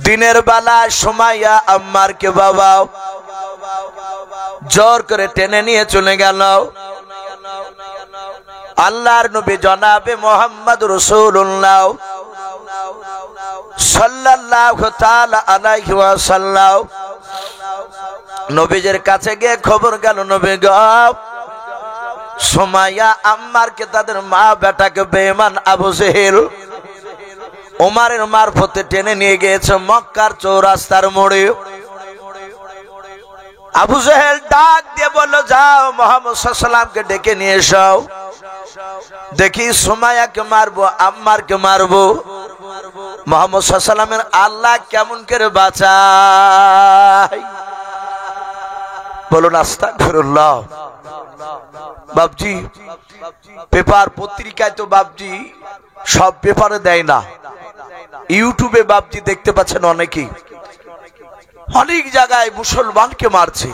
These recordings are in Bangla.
দিনের বেলায় সুমাইয়া আম্মারকে বাবা জোর করে টেনে নিয়ে চলে গেল আল্লাহর নবী জনাবে মুহাম্মদ রাসূলুল্লাহ সাল্লাল্লাহু তাআলা আলাইহি ওয়াসাল্লাম নবীজির কাছে গিয়ে খবর গেল, নবী গো, সুমাইয়া আম্মারকে তাদের মা বেটাকে বেঈমান আবু জেহেল ওমরের মারফতে টেনে নিয়ে গিয়েছে মক্কার চৌরাস্তার মোড়ে। আবু জেহেল ডাক দিয়ে বলল, যাও মুহাম্মদ সাল্লাল্লাহু আলাইহি ওয়াসাল্লামকে ডেকে নিয়ে এসো, দেখি সুমাইয়াকে মারবো আম্মারকে মারবো, মুহাম্মদ সাল্লাল্লাহু আলাইহি ওয়াসাল্লামের আল্লাহ কেমন করে বাঁচায়। বলুন আস্তাগফিরুল্লাহ। বাপজি পেপার পত্রিকায় তো বাপজি সব পেপারে দেয় না, ইউটিউবে বাপজি দেখতে পাচ্ছেন অনেকেই অনেক জায়গায় মুসলমানকে মারছে।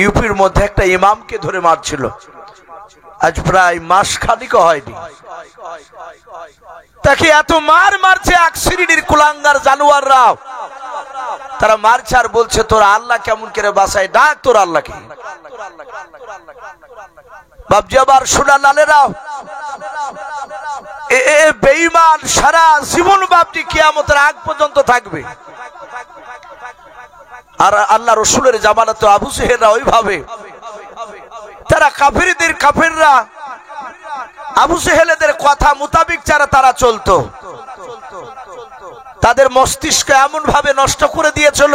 ইউপির মধ্যে একটা ইমামকে ধরে মারছিল, আজ প্রায় মাস খানিক হয়নি, তাকে এত মারছে এক শ্রেণীর কুলাঙ্গার জানোয়াররা, তারা মারছে আর বলছে তোর আল্লাহ কেমন করে বাঁচায়, ডাক তোর আল্লাহকে। বাপজি আবার শোনা লালেরা, বেঈমান সারা জীবন বাপজি কিয়ামতের আগ পর্যন্ত থাকবে। আর আল্লাহ রসুলের জামানাতে আবু জেহেলরা ওইভাবে, তারা কাফেররা আবু জেহেলদের কথা মোতাবিক যারা তারা চলতো, তাদের মস্তিষ্ক এমন ভাবে নষ্ট করে দিয়েছিল।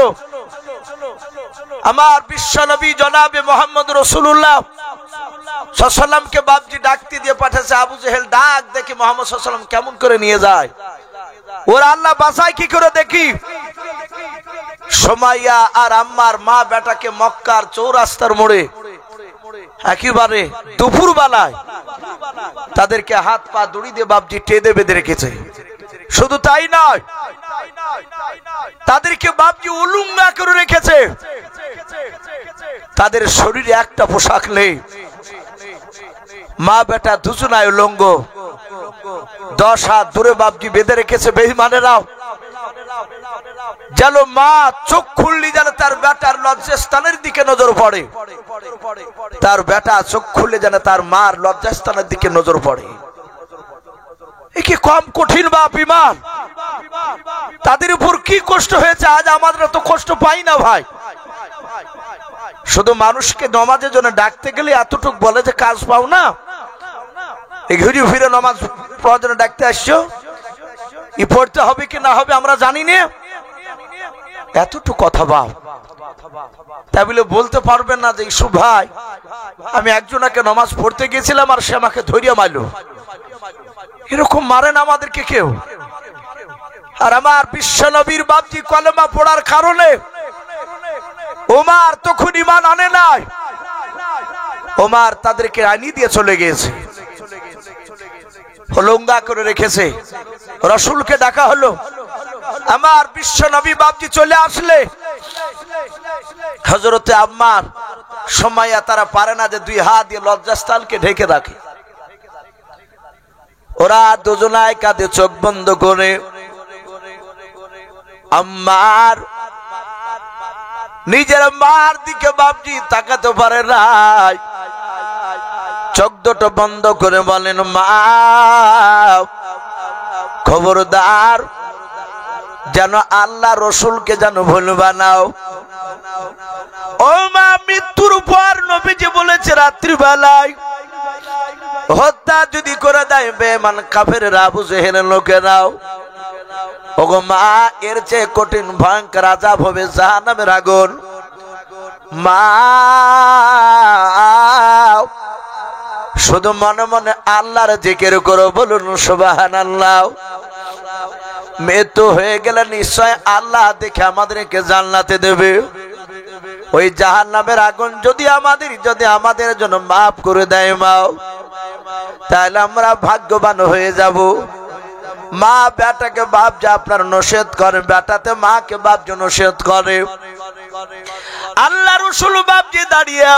আমার বিশ্ব নবী জনাবে মুহাম্মদ রাসূলুল্লাহ সাল্লাল্লাহু আলাইহি ওয়াসাল্লামকে বাপজি ডাকতে দিয়ে পাঠাচ্ছে, আবু জেহেল ডাক দেখি মুহাম্মদ সাল্লাল্লাহু আলাইহি ওয়াসাল্লাম কেমন করে নিয়ে যায়, ওর আল্লাহ বাঁচায় কি করে দেখি। সুমাইয়া আর আম্মার মা বেটাকে মক্কার চৌরাস্তার মোড়ে একেবারে দুপুর বেলায় তাদেরকে হাত পা দড়ি দিয়ে বাপজি টেনে বেঁধে রেখেছে। শুধু তাই নয়, তাদেরকে বাপজি উলঙ্গা করে রেখেছে, তাদের শরীরে একটা পোশাক নেই, মা বেটা দুজনায় উলঙ্গ, 10 হাত দূরে বাপজি বেঁধে রেখেছে বেঈমানেরাও। যেন মা চোখ খুললি যেন তার বেটার লজ্জাস্থানের দিকে নজর পড়ে, তার বেটা চোখ খুললে যেন তার মার লজ্জাস্থানের দিকে নজর পড়ে। এ কি কম কঠিন বাপ ইমান? তাদের উপর কি কষ্ট হয়েছে, আজ আমাদের তো কষ্ট পাই না ভাই। শুধু মানুষকে নামাজের জন্য ডাকতে গেলে এতটুক বলে যে কাজ পাও না, ঘুরে ফিরে নামাজ পড়ার জন্য ডাকতে আসছো, ই পড়তে হবে কি না হবে আমরা জানি না, এতটুকু কথা বাপ। তাই বলে বলতে পারবেন না যে ইসু ভাই আমি একজনকে নামাজ পড়তে গেছিলাম আর সে আমাকে ধরিয়া মারলো, এরকম মারেন আমাদেরকে কেউ। আর আমার বিশ্ব নবীর বাপজি কলেমা পড়ার কারণে ওমর তখন ঈমান আনে নাই, ওমর তাদেরকে আইনি দিয়ে চলে গিয়েছে, হলঙ্গা করে রেখেছে। রাসূলকে ডাকা হলো, আমার বিশ্ব নবী বাপজি চলে আসলে হযরতে আম্মার সুমাইয়া তারা পারে না যে 2 হাত দিয়ে লজ্জাস্থানকে ঢেকে রাখে, ওরা দুজনায় কাঁধে চোখ বন্ধ করে। আম্মার নিজের মার দিকে বাপজি তাকাতে পারে নাই, চোখ দুটো বন্ধ করে বলেন, মা খবরদার যেন আল্লাহ রসুলকে যেন ভুল বানাও। ও মা, মৃত্যুর পর নবীজি বলেছে রাত্রি বেলায় হত্যা যদি করে দেয় বেঈমান কাফেররা আবু জেহেলের লোকেরাও, ওগো মা এর চেয়ে কঠিন ভয়ঙ্কর আযাব হবে জাহান্নামের আগুন। মা শুধু মনে মনে আল্লাহর জিকির করো, বলুন সুবহানাল্লাহ। মৃত্যু হয়ে গেলে নিশ্চয় আল্লাহ দেখে আমাদেরকে জান্নাতে দেবে। ওই জাহান্নামের আগুন যদি আমাদের জন্য মাফ করে দেয় মা, তাহলে আমরা ভাগ্যবান হয়ে যাব। মা বেটাকে বাপ যে আপনার নসিহত করে, বেটাতে মাকে বাপ যে নসিহত করে। আল্লাহ রাসূল বাপ যে দাঁড়িয়ে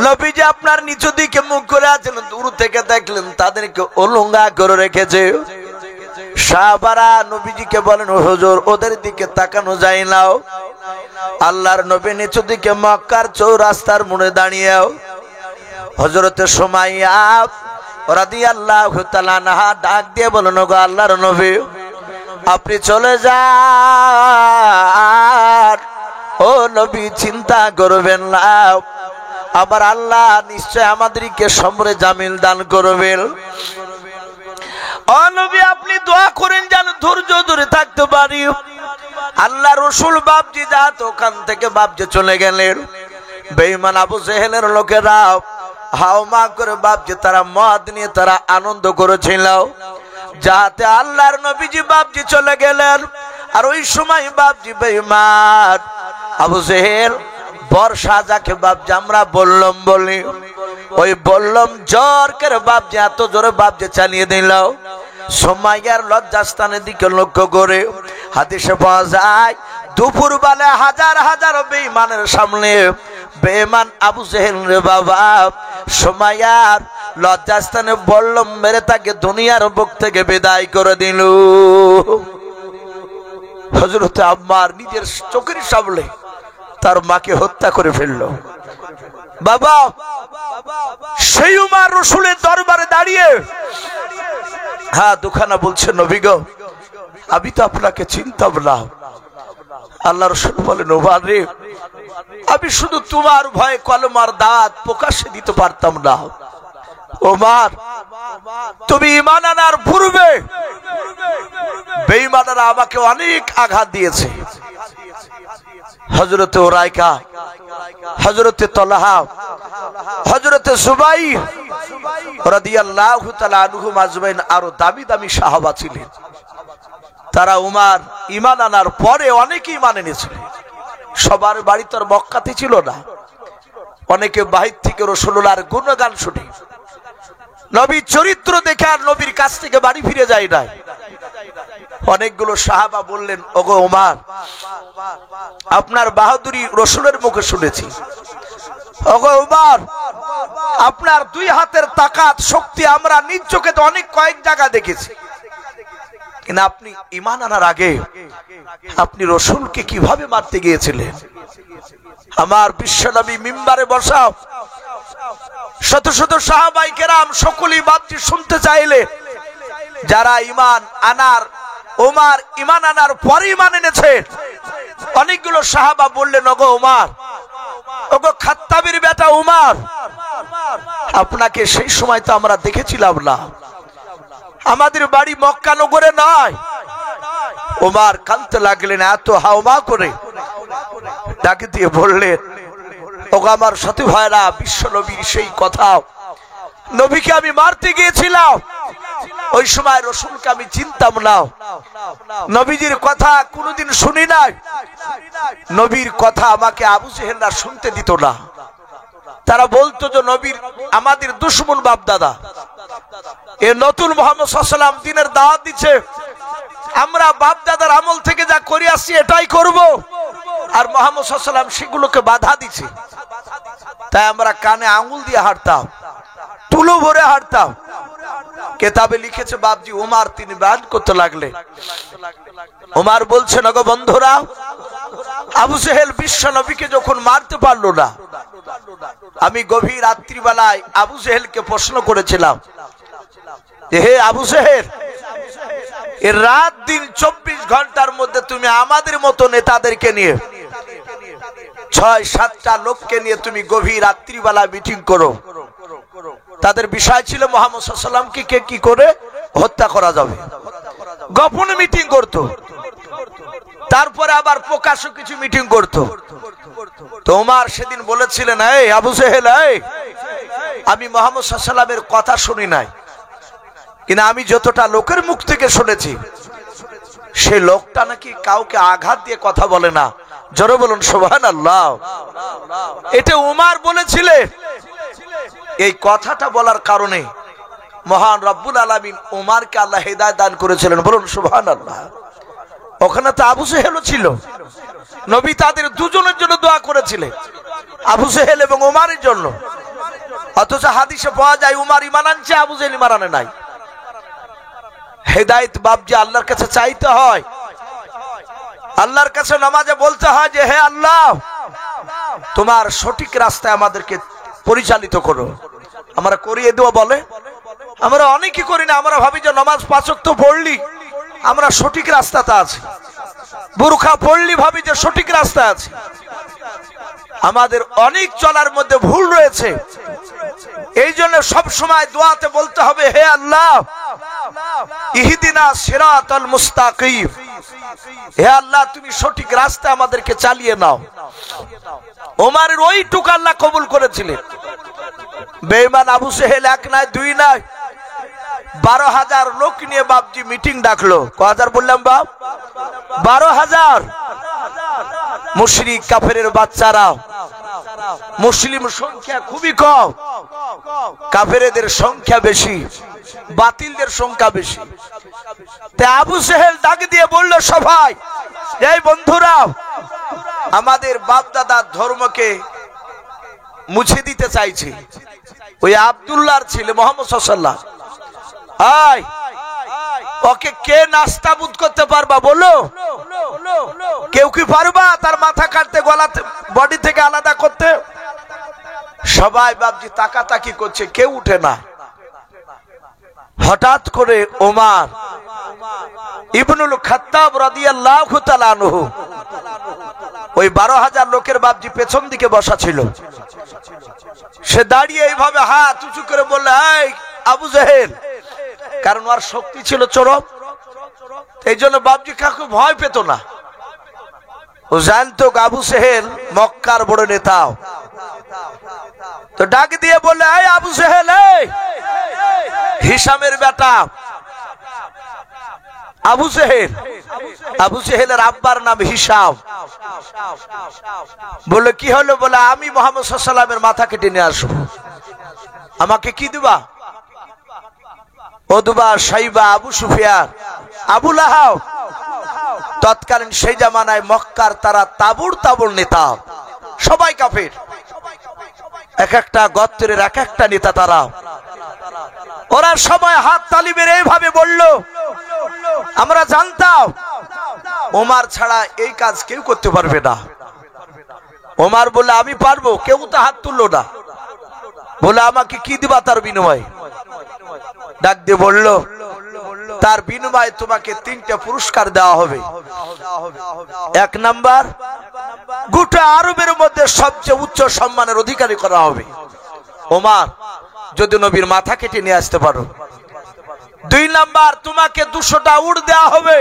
নবীজি আপনার নিচু দিকে মুখ করে আছেন, দূর থেকে দেখলেন তাদেরকে উলঙ্গা করে রেখেছে। সাহাবারা নবীজিকে বলেন, হুজুর ওদের দিকে তাকানো যায় না। আল্লাহর নবী নিচু দিকে মক্কার চৌরাস্তার মোড়ে দাঁড়িয়েও হযরতে সুমাইয়া রাদিয়াল্লাহু তাআলা আনহা ডাক দিয়ে বলেন, ওগো আল্লাহর নবী আপনি চলে যান, ও নবী চিন্তা করবেন না, আবার আল্লাহ নিশ্চয় আমাদেরকে সমরে জামিল দান করবেন। ও নবী আপনি দোয়া করেন যেন ধৈর্য ধরে থাকতে পারি। আল্লাহ রসুল বাপজি জাত ওখান থেকে বাপজি চলে গেলেন। বেঈমান আবু জেহেলের লোকেরা হাওমা করে বাপজি তারা মদ নিয়ে তারা আনন্দ করেছিল, যাতে আল্লাহর নবীজি বাপজি চলে গেলেন। আর ওই সময় বাপজি বেঈমান আবু জেহেল বর্ষা যাকে বাপজি আমরা বললাম বলি, ওই বললাম জ্বর করে বাপজি এত জোরে বাপজি চালিয়ে দিল। সুমাইয়ার লজ্জাস্থানের দিকে লক্ষ্য করে হাদিসে পাওয়া যায় দুপুর বেলা হাজার হাজার বেঈমানের সামনে বেঈমান আবু জেহেল রে বাবা সুমাইয়ার লজ্জাস্থানে বললাম মেরে তাকে দুনিয়ার বুক থেকে বিদায় করে দিল। হযরতে আম্মার নিজের চোখের সামনে তার মাকে হত্যা করে ফেলল। বাবা সেই উমর রাসূলের দরবারে দাঁড়িয়ে হ্যাঁ দুখানা বলছে, নবী গো আমি তো আপনাকে চিনতাম না। আল্লাহ রাসূল বলেন, ওমর রে আমি শুধু তোমার ভয়ে কলমার দাঁত প্রকাশ্যে দিতে পারতাম না। ওমর তুমি ঈমান আনার পূর্বে বেঈমানরা আমাকে অনেক আঘাত দিয়েছে। হযরতে উরাইকা, হযরতে তালহা, হযরতে সুবাইর রাদিয়াল্লাহু তাআলা আনহুম আজমাইন আরো দামি দামি সাহাবা ছিলেন। তারা উমর ঈমান আনার পরে অনেকে ঈমান এনেছিল। সবার বাড়ি তো মক্কাতে ছিল না, অনেকে বাহির থেকে রাসূলুল্লাহর গুণগান শুনে নবীর চরিত্র দেখে আর নবীর কাছ থেকে বাড়ি ফিরে যায় নাই। অনেকগুলো সাহাবা বললেন, ওগো ওমর আপনার বাহাদুরি রাসূলের মুখে শুনেছি। ওগো ওমর আপনার দুই হাতের তাকাত শক্তি আমরা নিজ চোখে তো অনেক কয়েক জায়গা দেখেছি, কিন্তু আপনি ঈমান আনার আগে আপনি রাসূলকে কিভাবে মারতে গিয়েছিলেন? আমার বিশ্বনবী মিম্বারে বসা শত শত সাহাবায়ে কেরাম সকলেই বাপজি শুনতে চাইলে যারা ঈমান আনার ওমর ঈমান আনার পরে ঈমান এনেছে অনেকগুলো সাহাবা বললেন, ওগো ওমর, ওগো খাত্তাবের বেটা ওমর আপনাকে সেই সময় তো আমরা দেখেছিলাম না, আমাদের বাড়ি মক্কা নগরে নয়। ওমর কাঁদতে লাগলেন এত হাওমা করে, ডাকে দিয়ে বললেন, ওগো আমার সাথী ভাইরা বিশ্ব নবীর সেই কথা, নবীকে আমি মারতে গিয়েছিলাম, ওই সময় রাসূলকে আমি চিনতাম না, নবীজির কথা কোনোদিন শুনি নাই, নবীর কথা আমাকে আবু জেহেলরা শুনতে দিত না। তারা বলতো যে নবীর আমাদের দুশমন বাপ দাদা, এ নতুন মুহাম্মদ সাল্লাল্লাহু আলাইহি ওয়াসাল্লাম দ্বীনের দাওয়াত দিচ্ছে, আমরা বাপ দাদার আমল থেকে যা করে আসছি এটাই করব, আর মুহাম্মদ সাল্লাল্লাহু আলাইহি ওয়াসাল্লাম সেগুলোকে বাধা দিচ্ছে। তাই আমরা কানে আঙ্গুল দিয়ে হাঁটতাম, তুলো ভরে হাঁটতাম। কিতাবে লিখেছে বাপজি ওমর তিনি বয়ান করতে লাগলেন। ওমর বলছেন, ওগো বন্ধুরা আবু জেহেল বিশ্ব নবীকে যখন মারতে পারলো না, আমি গভীর রাত্রিবেলায় আবু জেহেলকে প্রশ্ন করেছিলাম যে হে আবু জেহেল, এই রাত দিন 24 ঘন্টার মধ্যে তুমি আমাদের মতো নেতাদেরকে নিয়ে 6-7টা লোককে নিয়ে তুমি গভীর রাত্রিবেলা মিটিং করো, তাদের বিষয় ছিল মুহাম্মদ সাল্লাল্লাহু আলাইহি ওয়াসাল্লামকে কে কি করে হত্যা করা যাবে। গোপনে মিটিং করত, তারপরে আবার প্রকাশ্য কিছু মিটিং করত। তো ওমর সেদিন বলেছিলেন, এই আবু জেহেল, আমি মুহাম্মদ সাল্লাল্লাহু আলাইহি ওয়াসাল্লামের কথা শুনি নাই, কিন্তু আমি যতটা লোকের মুখ থেকে শুনেছি সেই লোকটা নাকি কাউকে আঘাত দিয়ে কথা বলে না। জোরে বলুন সুবহানাল্লাহ। এটা ওমর বলেছিলেন। এই কথাটা বলার কারণে মহান রব্বুল আলামিন ওমরকে আল্লাহ হিদায়াত দান করেছিলেন। বলুন সুবহানাল্লাহ। ওখানে তো আবু জেহেলও ছিল, নবী তাদের দুজনের জন্য দোয়া করেছিলেন, আবু জেহেল এবং ওমরের জন্য। অথচ হাদিসে পাওয়া যায় ওমর ঈমান আনছে, আবু জেহেল ঈমান আনে নাই। হেদায়েত বাপজি আল্লাহর কাছে চাইতে হয়, আল্লাহর কাছে নামাজে বলতে হয় যে হে আল্লাহ, তোমার সঠিক রাস্তায় আমাদেরকে পরিচালিত করো। আমরা করিয়ে দেবো বলে? আমরা অনেকই করি না। আমরা ভাবি যে নামাজ 5 ওয়াক্ত পড়লি আমরা সঠিক রাস্তাতে আছি, বুরখা পড়লি ভাবি যে সঠিক রাস্তা আছে। আমাদের অনেক চলার মধ্যে ভুল রয়েছে। এই জন্য সব সময় দোয়াতে বলতে হবে হে আল্লাহ ইহদিনা সিরাতাল মুস্তাকিম, হে আল্লাহ তুমি সঠিক রাস্তা আমাদেরকে চালিয়ে নাও। ওমরের ওইটুকু আল্লাহ কবুল করেছিলেন। বেঈমান আবু সেহেল এক নাই দুই নাই 12,000 লোক নিয়ে বাপজি মিটিং ডাকলো। কত বললাম বাপ? 12,000। মুশরিক কাফেরের বাচ্চারা, মুসলিম সংখ্যা খুবই কম, কাফেরদের সংখ্যা বেশি, বাতিলদের সংখ্যা বেশি। তাই আবু সেহেল ডাক দিয়ে বলল সবাই, এই বন্ধুরা, আমাদের বাপ দাদার ধর্মকে মুছে দিতে চাইছে। ওই আব্দুল্লাহর ছেলে মুহাম্মদ সাল্লাল্লাহু আলাইহি ওয়াসাল্লাম, ওকে কে নাস্তাবুদ করতে পারবা বলো? কেউ কি পারবা তার মাথা কাটতে, গলাতে, বডি থেকে আলাদা করতে? সবাই বাপজি তাকাতাকি করছে, কেউ উঠে না। হঠাৎ করে ওমর ইবনুল খাত্তাব রাদিয়াল্লাহু তাআলা আনহু, ওই 12,000 লোকের বাপজি পেছন দিকে বসা ছিল, সে দাঁড়িয়ে এইভাবে হাত উঁচু করে বলল, এই আবু জেহেল, কারণ ওর শক্তি ছিল চরম। এই জন্য বাপজি কাউকে ভয় পেত না। ও জানতো আবু সেহেল মক্কার বড় নেতা। তো ডাক দিয়ে বললে, এই আবু সেহেল, হিশামের বেটা আবু সেহেল। আবু সেহেলের আব্বার নাম হিশাম। বলে কি হলো? বলে আমি মুহাম্মদ সাল্লাল্লাহু আলাইহি ওয়াসাল্লামের মাথা কেটে নিয়ে আসবো, আমাকে কি দিবা? ওদবা, সাইবা, আবু সুফিয়ান, আবু লাহাব, তৎকালীন সেই জামানায় মক্কার তারা তাবুর তাবুর নেতা, সবাই কাফের, এক একটা গোত্রের এক একটা নেতা তারা। ওরা সবাই হাত তালি মেরে এইভাবে বলল, আমরা জানতাম ওমর ছাড়া এই কাজ কেউ করতে পারবে না। ওমর বলে আমি পারবো, কেউ তো হাত তুললো না। বলে আমাকে কি দিবা তার বিনিময়ে? ডাক দিয়ে বলল, তার বিনিময়ে তোমাকে 3টা পুরস্কার দেওয়া হবে। 1 নাম্বার, গোটা আরবের মধ্যে সবচেয়ে উচ্চ সম্মানের অধিকারী করা হবে ওমর, যদি নবীর মাথা কেটে নিয়ে আসতে পারো। 2 নাম্বার, তোমাকে 200টা উট দেওয়া হবে।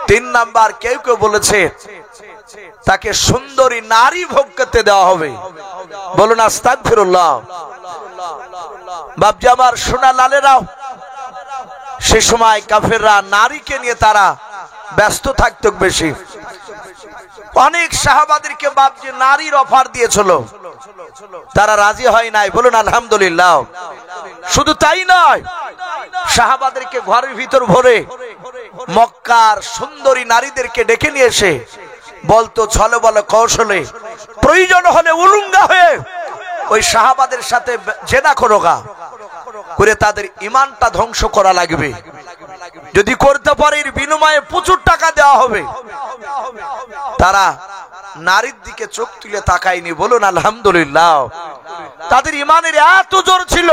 3 নাম্বার, কেউ কেউ বলেছে তাকে সুন্দরী নারী ভোগ করতে দেওয়া হবে। বলুন আস্তাগফিরুল্লাহ। বাপজি আমার সোনা লালেরাও, সে সময় কাফেররা নারীকে নিয়ে তারা ব্যস্ত থাকতো বেশি। অনেক সাহাবাদেরকে বাপজি নারীর অফার দিয়েছিল, তারা রাজি হয় নাই। বলুন আলহামদুলিল্লাহ। শুধু তাই নয়, সাহাবাদেরকে ঘরের ভিতর ভরে মক্কার সুন্দরী নারীদেরকে ডেকে নিয়ে এসে বলতো ছলে বলে কৌশলে, প্রয়োজন হলে উলঙ্গা হয়ে ওই সাহাবাদের সাথে জেনা করোগা করে তাদের ইমানটা ধ্বংস করা লাগবে। যদি করতে পারে এর বিনিময়ে প্রচুর টাকা দেওয়া হবে। তারা নারীর দিকে চোখ তুলে তাকায়নি। বলুন আলহামদুলিল্লাহ। তাদের ইমানের এত জোর ছিল।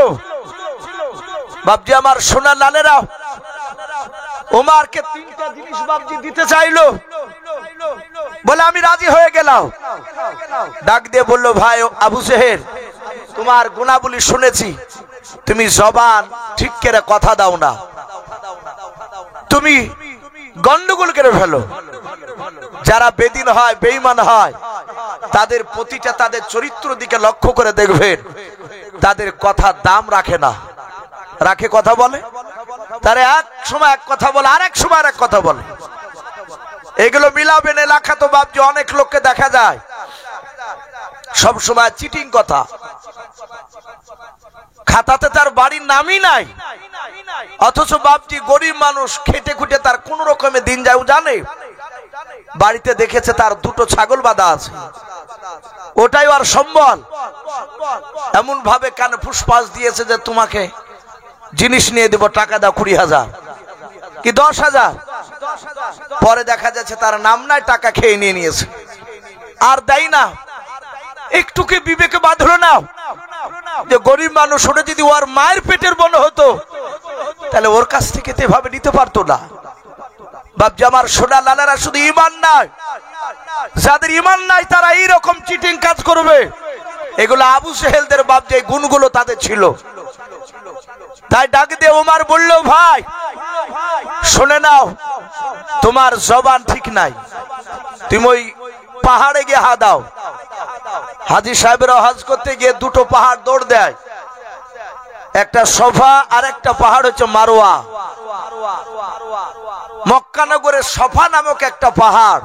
বাপজি আমার সোনা লালেরা, ওমরকে 3টা জিনিস বাপজি দিতে চাইলো। বলে আমি রাজি হয়ে গেলাম। ডাক দিয়ে বলল, ভাই আবু সেহেল, তোমার গুণাবলী শুনেছি, তুমি জবান ঠিক করে কথা দাও না, তুমি গন্ডগোল করে ফেলো। যারা বেদিন হয়, বেঈমান হয়, তাদের প্রতিটা তাদের চরিত্র দিকে লক্ষ্য করে দেখবেন, তাদের কথা দাম রাখে না। রাখে কথা বলে, তারা এক সময় এক কথা বলে, আর এক সময় আর এক কথা বলে। এগুলো মিলাবেন। এলাকা তো বাপজি অনেক লোককে দেখা যায় সব সময় চিটিং কথা। খাতাতে তার বাড়ির নামই নাই, অথচ বাপজি গরিব মানুষ, খেটে খুটে তার কোন রকমের দিন যায় জানে। বাড়িতে দেখেছে তার 2টো ছাগল বাঁধা আছে, ওটাই আর সম্বল। এমন ভাবে কানে ফুসফাস দিয়েছে যে তোমাকে জিনিস নিয়ে দেব, টাকা দাও 20,000 কি 10,000। পরে দেখা যাচ্ছে তার নাম নাই, টাকা খেয়ে নিয়ে নিয়েছে, আর দেয় না। একটু কি বিবেকে বাঁধলো না যে গরিব মানুষ ওটা যদি ওর মায়ের পেটের বোন হতো তাহলে ওর কাছ থেকে তো এভাবে নিতে পারতো না। বাপজি আমার সোনা লালারা, শুধু ঈমান নাই, যাদের ঈমান নাই তারা এইরকম চিটিং কাজ করবে। এগুলো আবু সেহেলদের বাপজি এই গুণগুলো তাদের ছিল। তাই ডাক দিয়ে ওমর বলল, ভাই শুনে নাও, তোমার জবান ঠিক নাই, তুমি ওই পাহাড়ে গিয়ে হা দাও। হাজী সাহেবরা হজ করতে গিয়ে দুটো পাহাড় দৌড় দেয়, একটা সফা আর একটা পাহাড় হচ্ছে মারওয়া। মক্কা নগরে সফা নামক একটা পাহাড়,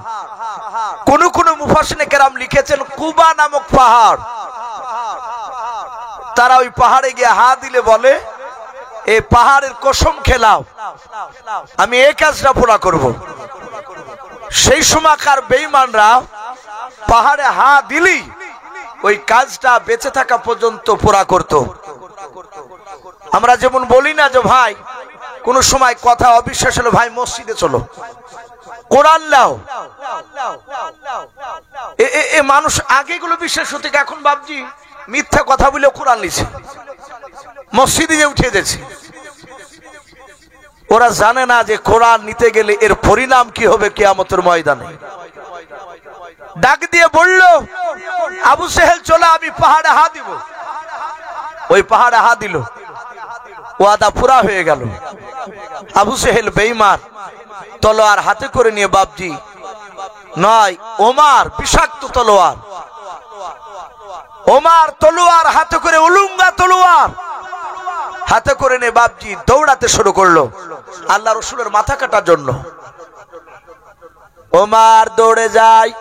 কোন কোন মুফাসসিরিনে কেরাম লিখেছেন কুবা নামক পাহাড়। তারা ওই পাহাড়ে গিয়ে হা দিলে বলে, এই পাহাড়ের কসম খেলাও আমি এই কাজটা পুরা করব। সেই সময়কার বেঈমানরা পাহাড়ে হা দিলি ওই কাজটা বেঁচে থাকা পর্যন্ত পুরা করত। আমরা যেমন বলি না যে ভাই কোন সময় কথা অবিশ্বাস হলো, ভাই মসজিদে চলো, কোরআন নাও। এ মানুষ আগে গুলো বিশ্বাস হতো, এখন বাপজি মিথ্যা কথা বলে কোরআন নিছে, মসজিদে যে উঠে গেছে। ওরা জানে না যে কোরআন নিতে গেলে এর পরিণাম কি হবে কিয়ামতের ময়দানে। ডাক দিয়ে বলল, আবু সেহেল চলো, আমি পাহাড়ে হা দিব। ওই পাহাড়ে হা দিল, ওয়াদা পুরা হয়ে গেল। আবু সেহেল বেঈমান তলোয়ার হাতে করে নিয়ে, বাপজি নয় ওমর বিষাক্ত তলোয়ার, ওমর তলোয়ার হাতে করে, উলুঙ্গা তলোয়ার হাতে করে নিয়ে বাপজি দৌড়াতে শুরু করলো আল্লাহ রসুলের মাথা কাটার জন্য। ওমর দৌড়ে যায়,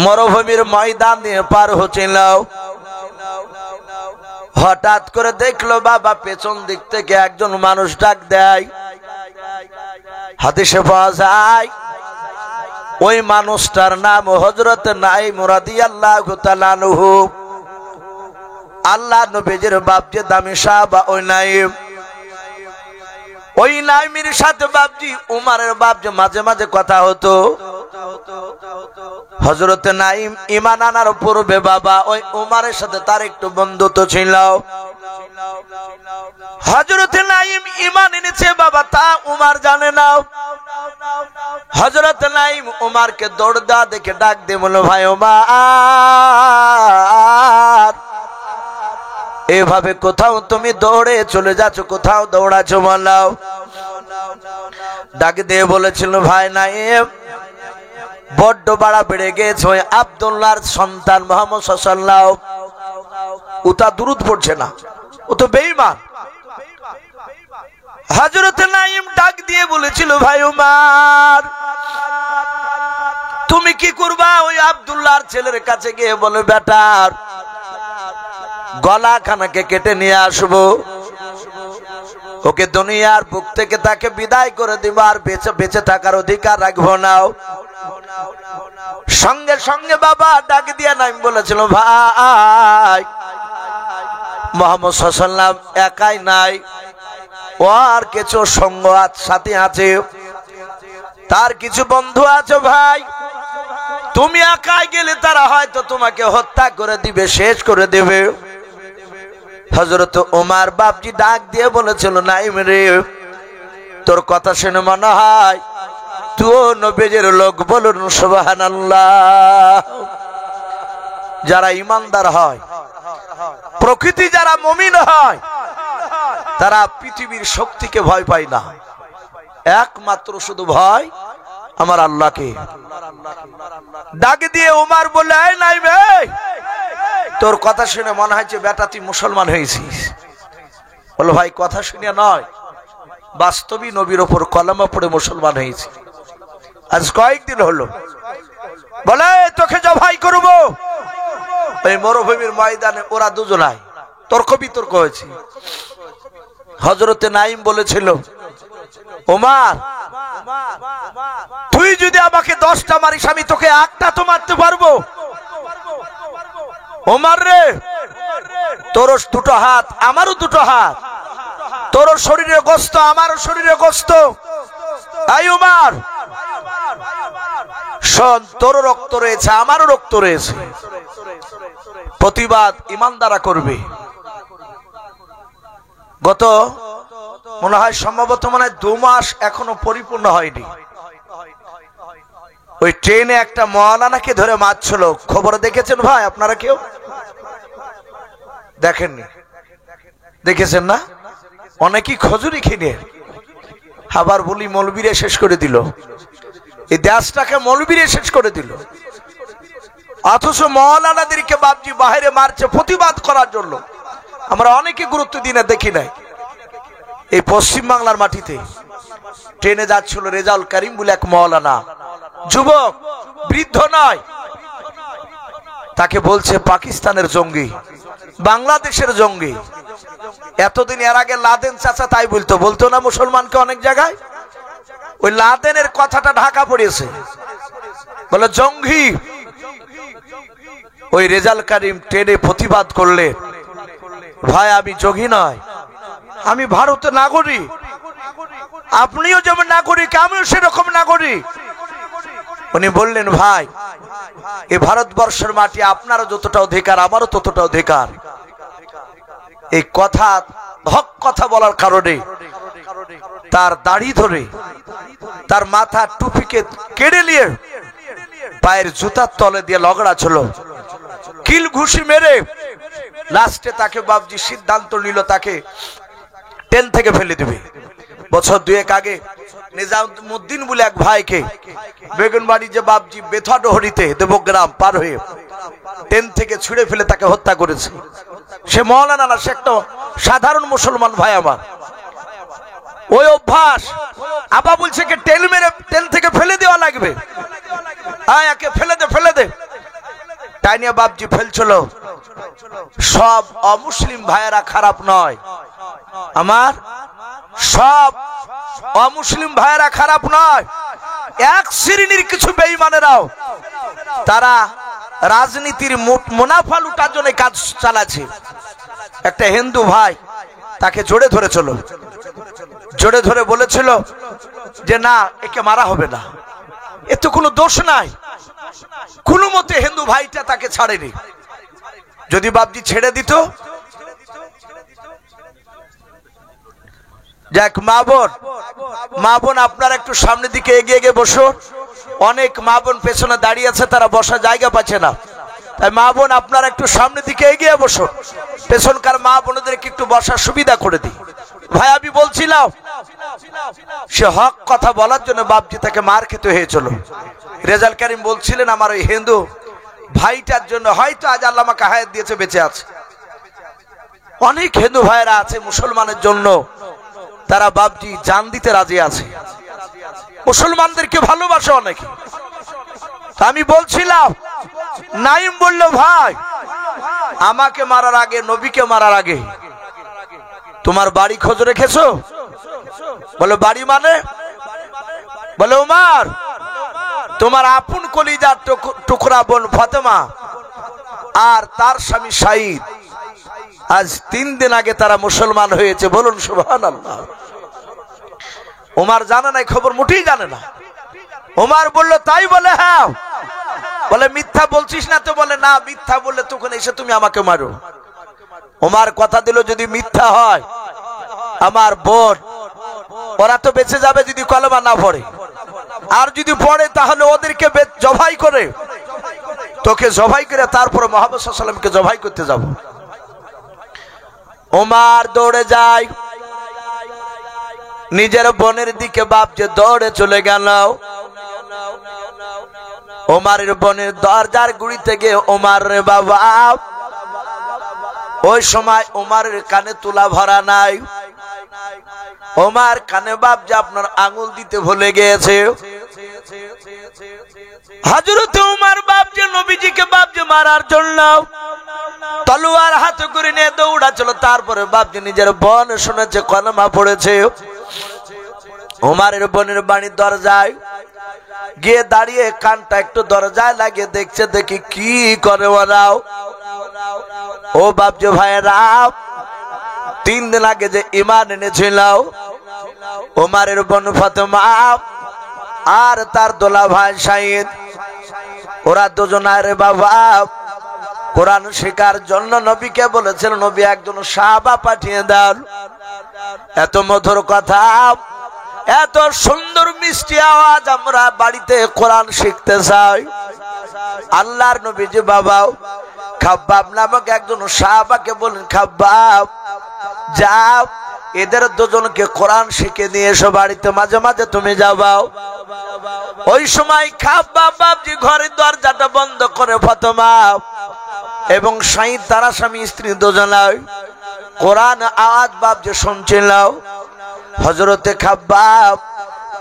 মরুভূমির ময়দান দিয়ে পার হচ্ছিল। হঠাৎ করে দেখলো বাবা পেছন দিক থেকে একজন মানুষ ডাক দেয়। হাদিসে পাওয়া যায় ওই মানুষটার নাম হযরত নাঈম রাদিয়াল্লাহু তাআলা আনহু। আল্লাহ নবীজির বাপ যে দামি সাহাবা ওই নাঈম, ওই নাঈমের সাথে বাপজি উমরের বাপ যে মাঝে মাঝে কথা হতো। হযরত নাঈম ঈমান আনার পূর্বে বাবা ওই উমরের সাথে তার একটু বন্ধুত্ব ছিল। হযরত নাঈম ঈমান এনেছে বাবা, তা উমর জানে না। হযরত নাঈম উমরকে দৌড় দেওয়া দেখে ডাক দিয়ে বলল, ভাই উমর, এভাবে কোথাও তুমি দৌড়ে চলে যাচ্ছ, কোথাও দৌড়াচ্ছ বলো। ডাক দিয়ে বলেছিল, ভাই নাঈম বড্ড বাড়া বেড়ে গেছে, ওই আব্দুল্লাহর সন্তান মুহাম্মদ সাল্লাল্লাহু আলাইহি ওয়াসাল্লাম ও তা দুরূদ পড়ছে না, ও তো বেঈমান। হযরত নাঈম ডাক দিয়ে বলেছিল, ভাই উমর তুমি কি করবা? ওই আব্দুল্লাহর ছেলের কাছে গিয়ে বলে, বেটার গলা খানাকে কেটে নিয়ে আসবো, ওকে দুনিয়ার বুক থেকে তাকে বিদায় করে দিব, আর বেঁচে থাকার অধিকার রাখবো না। সঙ্গে সঙ্গে বাবা ডাক দিয়া নাঈম বলেছিল, ভাই মুহাম্মদ সাল্লাল্লাহু আলাইহি ওয়াসাল্লাম একাই নাই, ওর কিছু সঙ্গ সাথী আছে, তার কিছু বন্ধু আছে। ভাই তুমি একাই গেলে তারা হয়তো তোমাকে হত্যা করে দিবে, শেষ করে দেবে। হযরত ওমর বাপজি ডাক দিয়ে বলেছিল, নাঈম রে, তোর কথা শুনে মনে হয় তুই নবীজির লোক, বলুন সুবহানাল্লাহ। যারা ঈমানদার হয়, প্রকৃতি যারা মুমিন হয়, তারা পৃথিবীর শক্তিকে ভয় পায় না, একমাত্র শুধু ভয় আমার আল্লাহকে। ডাক দিয়ে ওমর বলে, এই নাঈম, তোর কথা শুনে মনে হয়েছে বেটা তুই মুসলমান হয়েছিস। বলো, ভাই কথা শুনে নয়, বাস্তবিক নবীর ওপর কলমা পড়ে মুসলমান হয়েছি, আজ কয়েকদিন হলো। বলে, তোকে জবাই করবো। এই মরুভূমির ময়দানে ওরা দুজনাই তর্ক বিতর্ক হয়েছে। হযরত নাঈম বলেছিল, ওমর তুই যদি আমাকে 10টা মারিস, আমি তোকে একটা তো মারতে পারবো। ওমর রে, তোর দুটো হাত আমারও দুটো হাত, তোর শরীরে গোস্ত আমারও শরীরে গোস্ত। আই উমার শোন, তোর রক্ত রয়েছে আমারও রক্ত রয়েছে, প্রতিবাদ ইমানদারা করবে। গত মনে হয় সম্ভবত 2 মাস এখনো পরিপূর্ণ হয়নি, ওই ট্রেনে একটা মওলানাকে ধরে মারছিল। খবর দেখেছেন ভাই আপনারা? কেউ দেখেননি? দেখেছেন না? অনেকেই খজুরি কিনে আবার বলি মৌলবীরে শেষ করে দিল, এই দেশটাকে মৌলবীরে শেষ করে দিল। অথচ মওলানাদেরকে বাপজি বাইরে মারছে প্রতিবাদ করার জন্য। আমরা অনেকে গুরুত্ব দিই না, দেখি নাই। এই পশ্চিম বাংলার মাটিতে ট্রেনে যাচ্ছিল রেজাউল করিম বলে এক মওলানা, যুবক, বৃদ্ধ নয়, তাকে বলছে পাকিস্তানের জঙ্গি, বাংলাদেশের জঙ্গি। এতদিন এর আগে লাদেন চাচা তাই বলতো না মুসলমানকে অনেক জায়গায়, ওই লাদেনের কথাটা ঢাকা পড়েছে, বলে জঙ্গি। ওই রেজাউল করিম ট্রেনে প্রতিবাদ করলে, ভাই আমি জঙ্গি নয়, আমি ভারতের নাগরিক, আপনিও যেমন নাগরিক আমিও সেরকম নাগরিক। উনি বললেন, ভাই এই ভারতবর্ষের মাটি আপনারও যতটা অধিকার আমারও ততটা অধিকার। এই কথা হক কথা বলার কারণে তার দাড়ি ধরে তার মাথা টুপিকে কেড়ে নিয়ে পায়ের জুতার তলে দিয়ে লগড়া ছিল, কিল ঘুষি মেরে লাস্টে তাকে বাবজি সিদ্ধান্ত নিল তাকে ট্রেন থেকে ফেলে দেবে। বছর 2 আগে নিজামুদ্দিন বলে এক ভাইকে বেগুনবাড়ি যে বাবজি বেথাডহরিতে দেবগ্রাম পার হয়ে ট্রেন থেকে ছুঁড়ে ফেলে তাকে হত্যা করেছে। সে মওলানা না, সে একটা সাধারণ মুসলমান ভাই আমার। ওই অভ্যাস আবা বলছে কি ট্রেন থেকে ফেলে দেওয়া লাগবে, একে ফেলে দে। তাই নিয়ে বাবজি ফেলছিল। সব অমুসলিম ভাইয়েরা খারাপ নয় আমার, সব অমুসলিম ভাইয়েরা খারাপ নয়। এক শ্রেণীর কিছু বেঈমানেরাও তারা রাজনীতির মুনাফা লুটার জন্য কাজ চালাচ্ছে। একটা হিন্দু ভাই তাকে জোরে ধরে বলেছিল যে না, একে মারা হবে না, এত কোনো দোষ নাই। কোনো মতে হিন্দু ভাইটা তাকে ছাড়েনি। যদি বাবজি ছেড়ে দিত, যাক মা বোন আপনারা একটু সামনের দিকে এগিয়ে বসো। অনেক মা বোন পেছনে দাঁড়িয়ে আছে, তারা বসার জায়গা পাচ্ছে না। তাই মা বোন আপনারা একটু সামনের দিকে এগিয়ে বসো, পেছনকার মা বোনদেরকে একটু বসার সুবিধা করে দিই। ভাই আমি বলছিলাম, সে হক কথা বলার জন্য বাপজি তাকে মার খেতে হয়েছিল। রেজাউল করিম বলছিলেন, আমার ওই হিন্দু ভাইটার জন্য হয়তো আজ আল্লাহ আমাকে হায়াত দিয়েছে, বেঁচে আছে। অনেক হিন্দু ভাইয়েরা আছে মুসলমানের জন্য, তারা বাপজি জান দিতে রাজি আছে, মুসলমানদেরকে ভালোবাসে অনেকে। আমি বলছিলাম, নাইম বলল, ভাই আমাকে মারার আগে, নবীকে মারার আগে তোমার বাড়ি খোঁজ রেখেছো? বলে বাড়ি মানে? বলে উমার, তোমার আপন কলিজার টুকরা বোন ফাতেমা আর তার স্বামী শাহিদ, আজ 3 দিন আগে তারা মুসলমান হয়েছে। বলুন সুবহানাল্লাহ। উমার জানে না, খবর মুঠেই জানে না। উমার বলল, তাই? বলে হ্যাঁ। বলে মিথ্যা বলছিস না তো? বলে না, মিথ্যা বললে তখন এসে তুমি আমাকে মারো। উমার কথা দিল, যদি মিথ্যা হয় আমার বোন ওরা তো বেঁচে যাবে যদি কলেমা না পড়ে, আর যদি পড়ে তাহলে ওদেরকে জবাই করে, তোকে জবাই করে তারপরে মুহাম্মদ সাল্লাল্লাহু আলাইহি ওয়াসাল্লামকে জবাই করতে যাব। উমার দৌড়ে যায়, নিজের বোনের দিকে বাপ যে দৌড়ে চলে গেল। ওমারের বোনের দরজার গুড়ি থেকে, ওমার রে বাবা, ওই সময় ওমারের কানে তুলা ভরা নাই। ওমার কানে বাপ যে আপনার আঙুল দিতে ভুলে গিয়েছে। হযরত ওমর বাপ যে নবীজিকে বাপ যে মারার জন্য তলোয়ার হাতে করে নিয়ে দৌড়াচ্ছিল। তারপরে বাপ যে নিজের বোন শুনেছে, কলেমা পড়েছে। ওমরের বোনের বাড়ির দরজায় গিয়ে দাঁড়িয়ে কানটা একটু দরজায় লাগিয়ে দেখছে, দেখি কি করে ওরাও। ও বাপজি ভাইরা, 3 দিন আগে যে ঈমান এনেছিল ওমরের বোন ফাতেমা আর তার দোলা ভাই শাহিদ, ওরা দুজনের বাবা কোরআন শেখার জন্য নবীকে বলেছিল, নবী একজন সাহাবা পাঠিয়ে দেন। এত মধুর কথা, এত সুন্দর মিষ্টি আওয়াজ, আমরা বাড়িতে কোরআন শিখতে চাই। আল্লাহর নবীজি বাবা খাব্বাব নামক একজন সাহাবাকে বলেন, খাব্বাব যাও এদের দুজনকে কোরআন শিখে নিয়ে এসো বাড়িতে, মাঝে মাঝে তুমি যাও। ওই সময় খাব্বাব বাপজি ঘরের দরজাটা বন্ধ করে ফাতেমা এবং শাহিদ তারা স্বামী স্ত্রী দুজনাই কোরআন আওয়াজ বাপজি শুনছিল। হযরতে খাব্বাব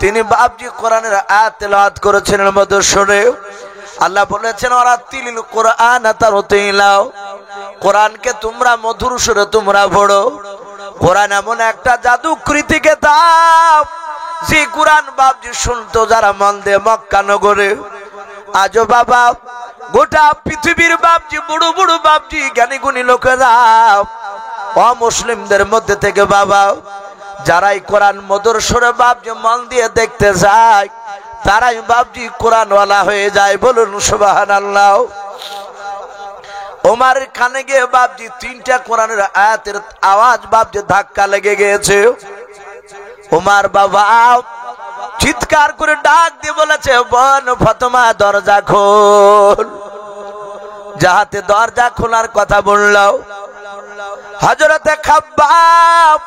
তিনি বাপজি কোরআনের আয়াত তেলাওয়াত করেছিলেন মধুর সুরে। আল্লাহ বলেছেন, ওরা তিলিল কোরআন তারতিলাও, কোরআনকে তোমরা মধুর সুরে তোমরা পড়ো। কোরআন এমন একটা জাদুকৃতি কিতাব, যে কোরআন বাপজি শুনতো যারা মন দিয়ে মক্কা নগরে। আজও বাবা গোটা পৃথিবীর বাপজি বড় বড় বাপজি জ্ঞানী গুণী লোকেরা অমুসলিমদের মধ্যে থেকে বাবা যারাই কোরআন মধুর সুরে বাপজি মন দিয়ে দেখতে যায়, তারাই বাপজি কোরআনওয়ালা হয়ে যায়। বলুন সুবহানাল্লাহ। ওমরের কানে গিয়ে বাপজি 3টা কোরআনের আয়াতের আওয়াজ বাপজি ধাক্কা লেগে গিয়েছে। ওমর বাবা চিৎকার করে ডাক দিয়ে বলেছে, বোন ফাতেমা দরজা খোল। যাহাতে দরজা খোলার কথা বললো, হযরতে খাব্বাব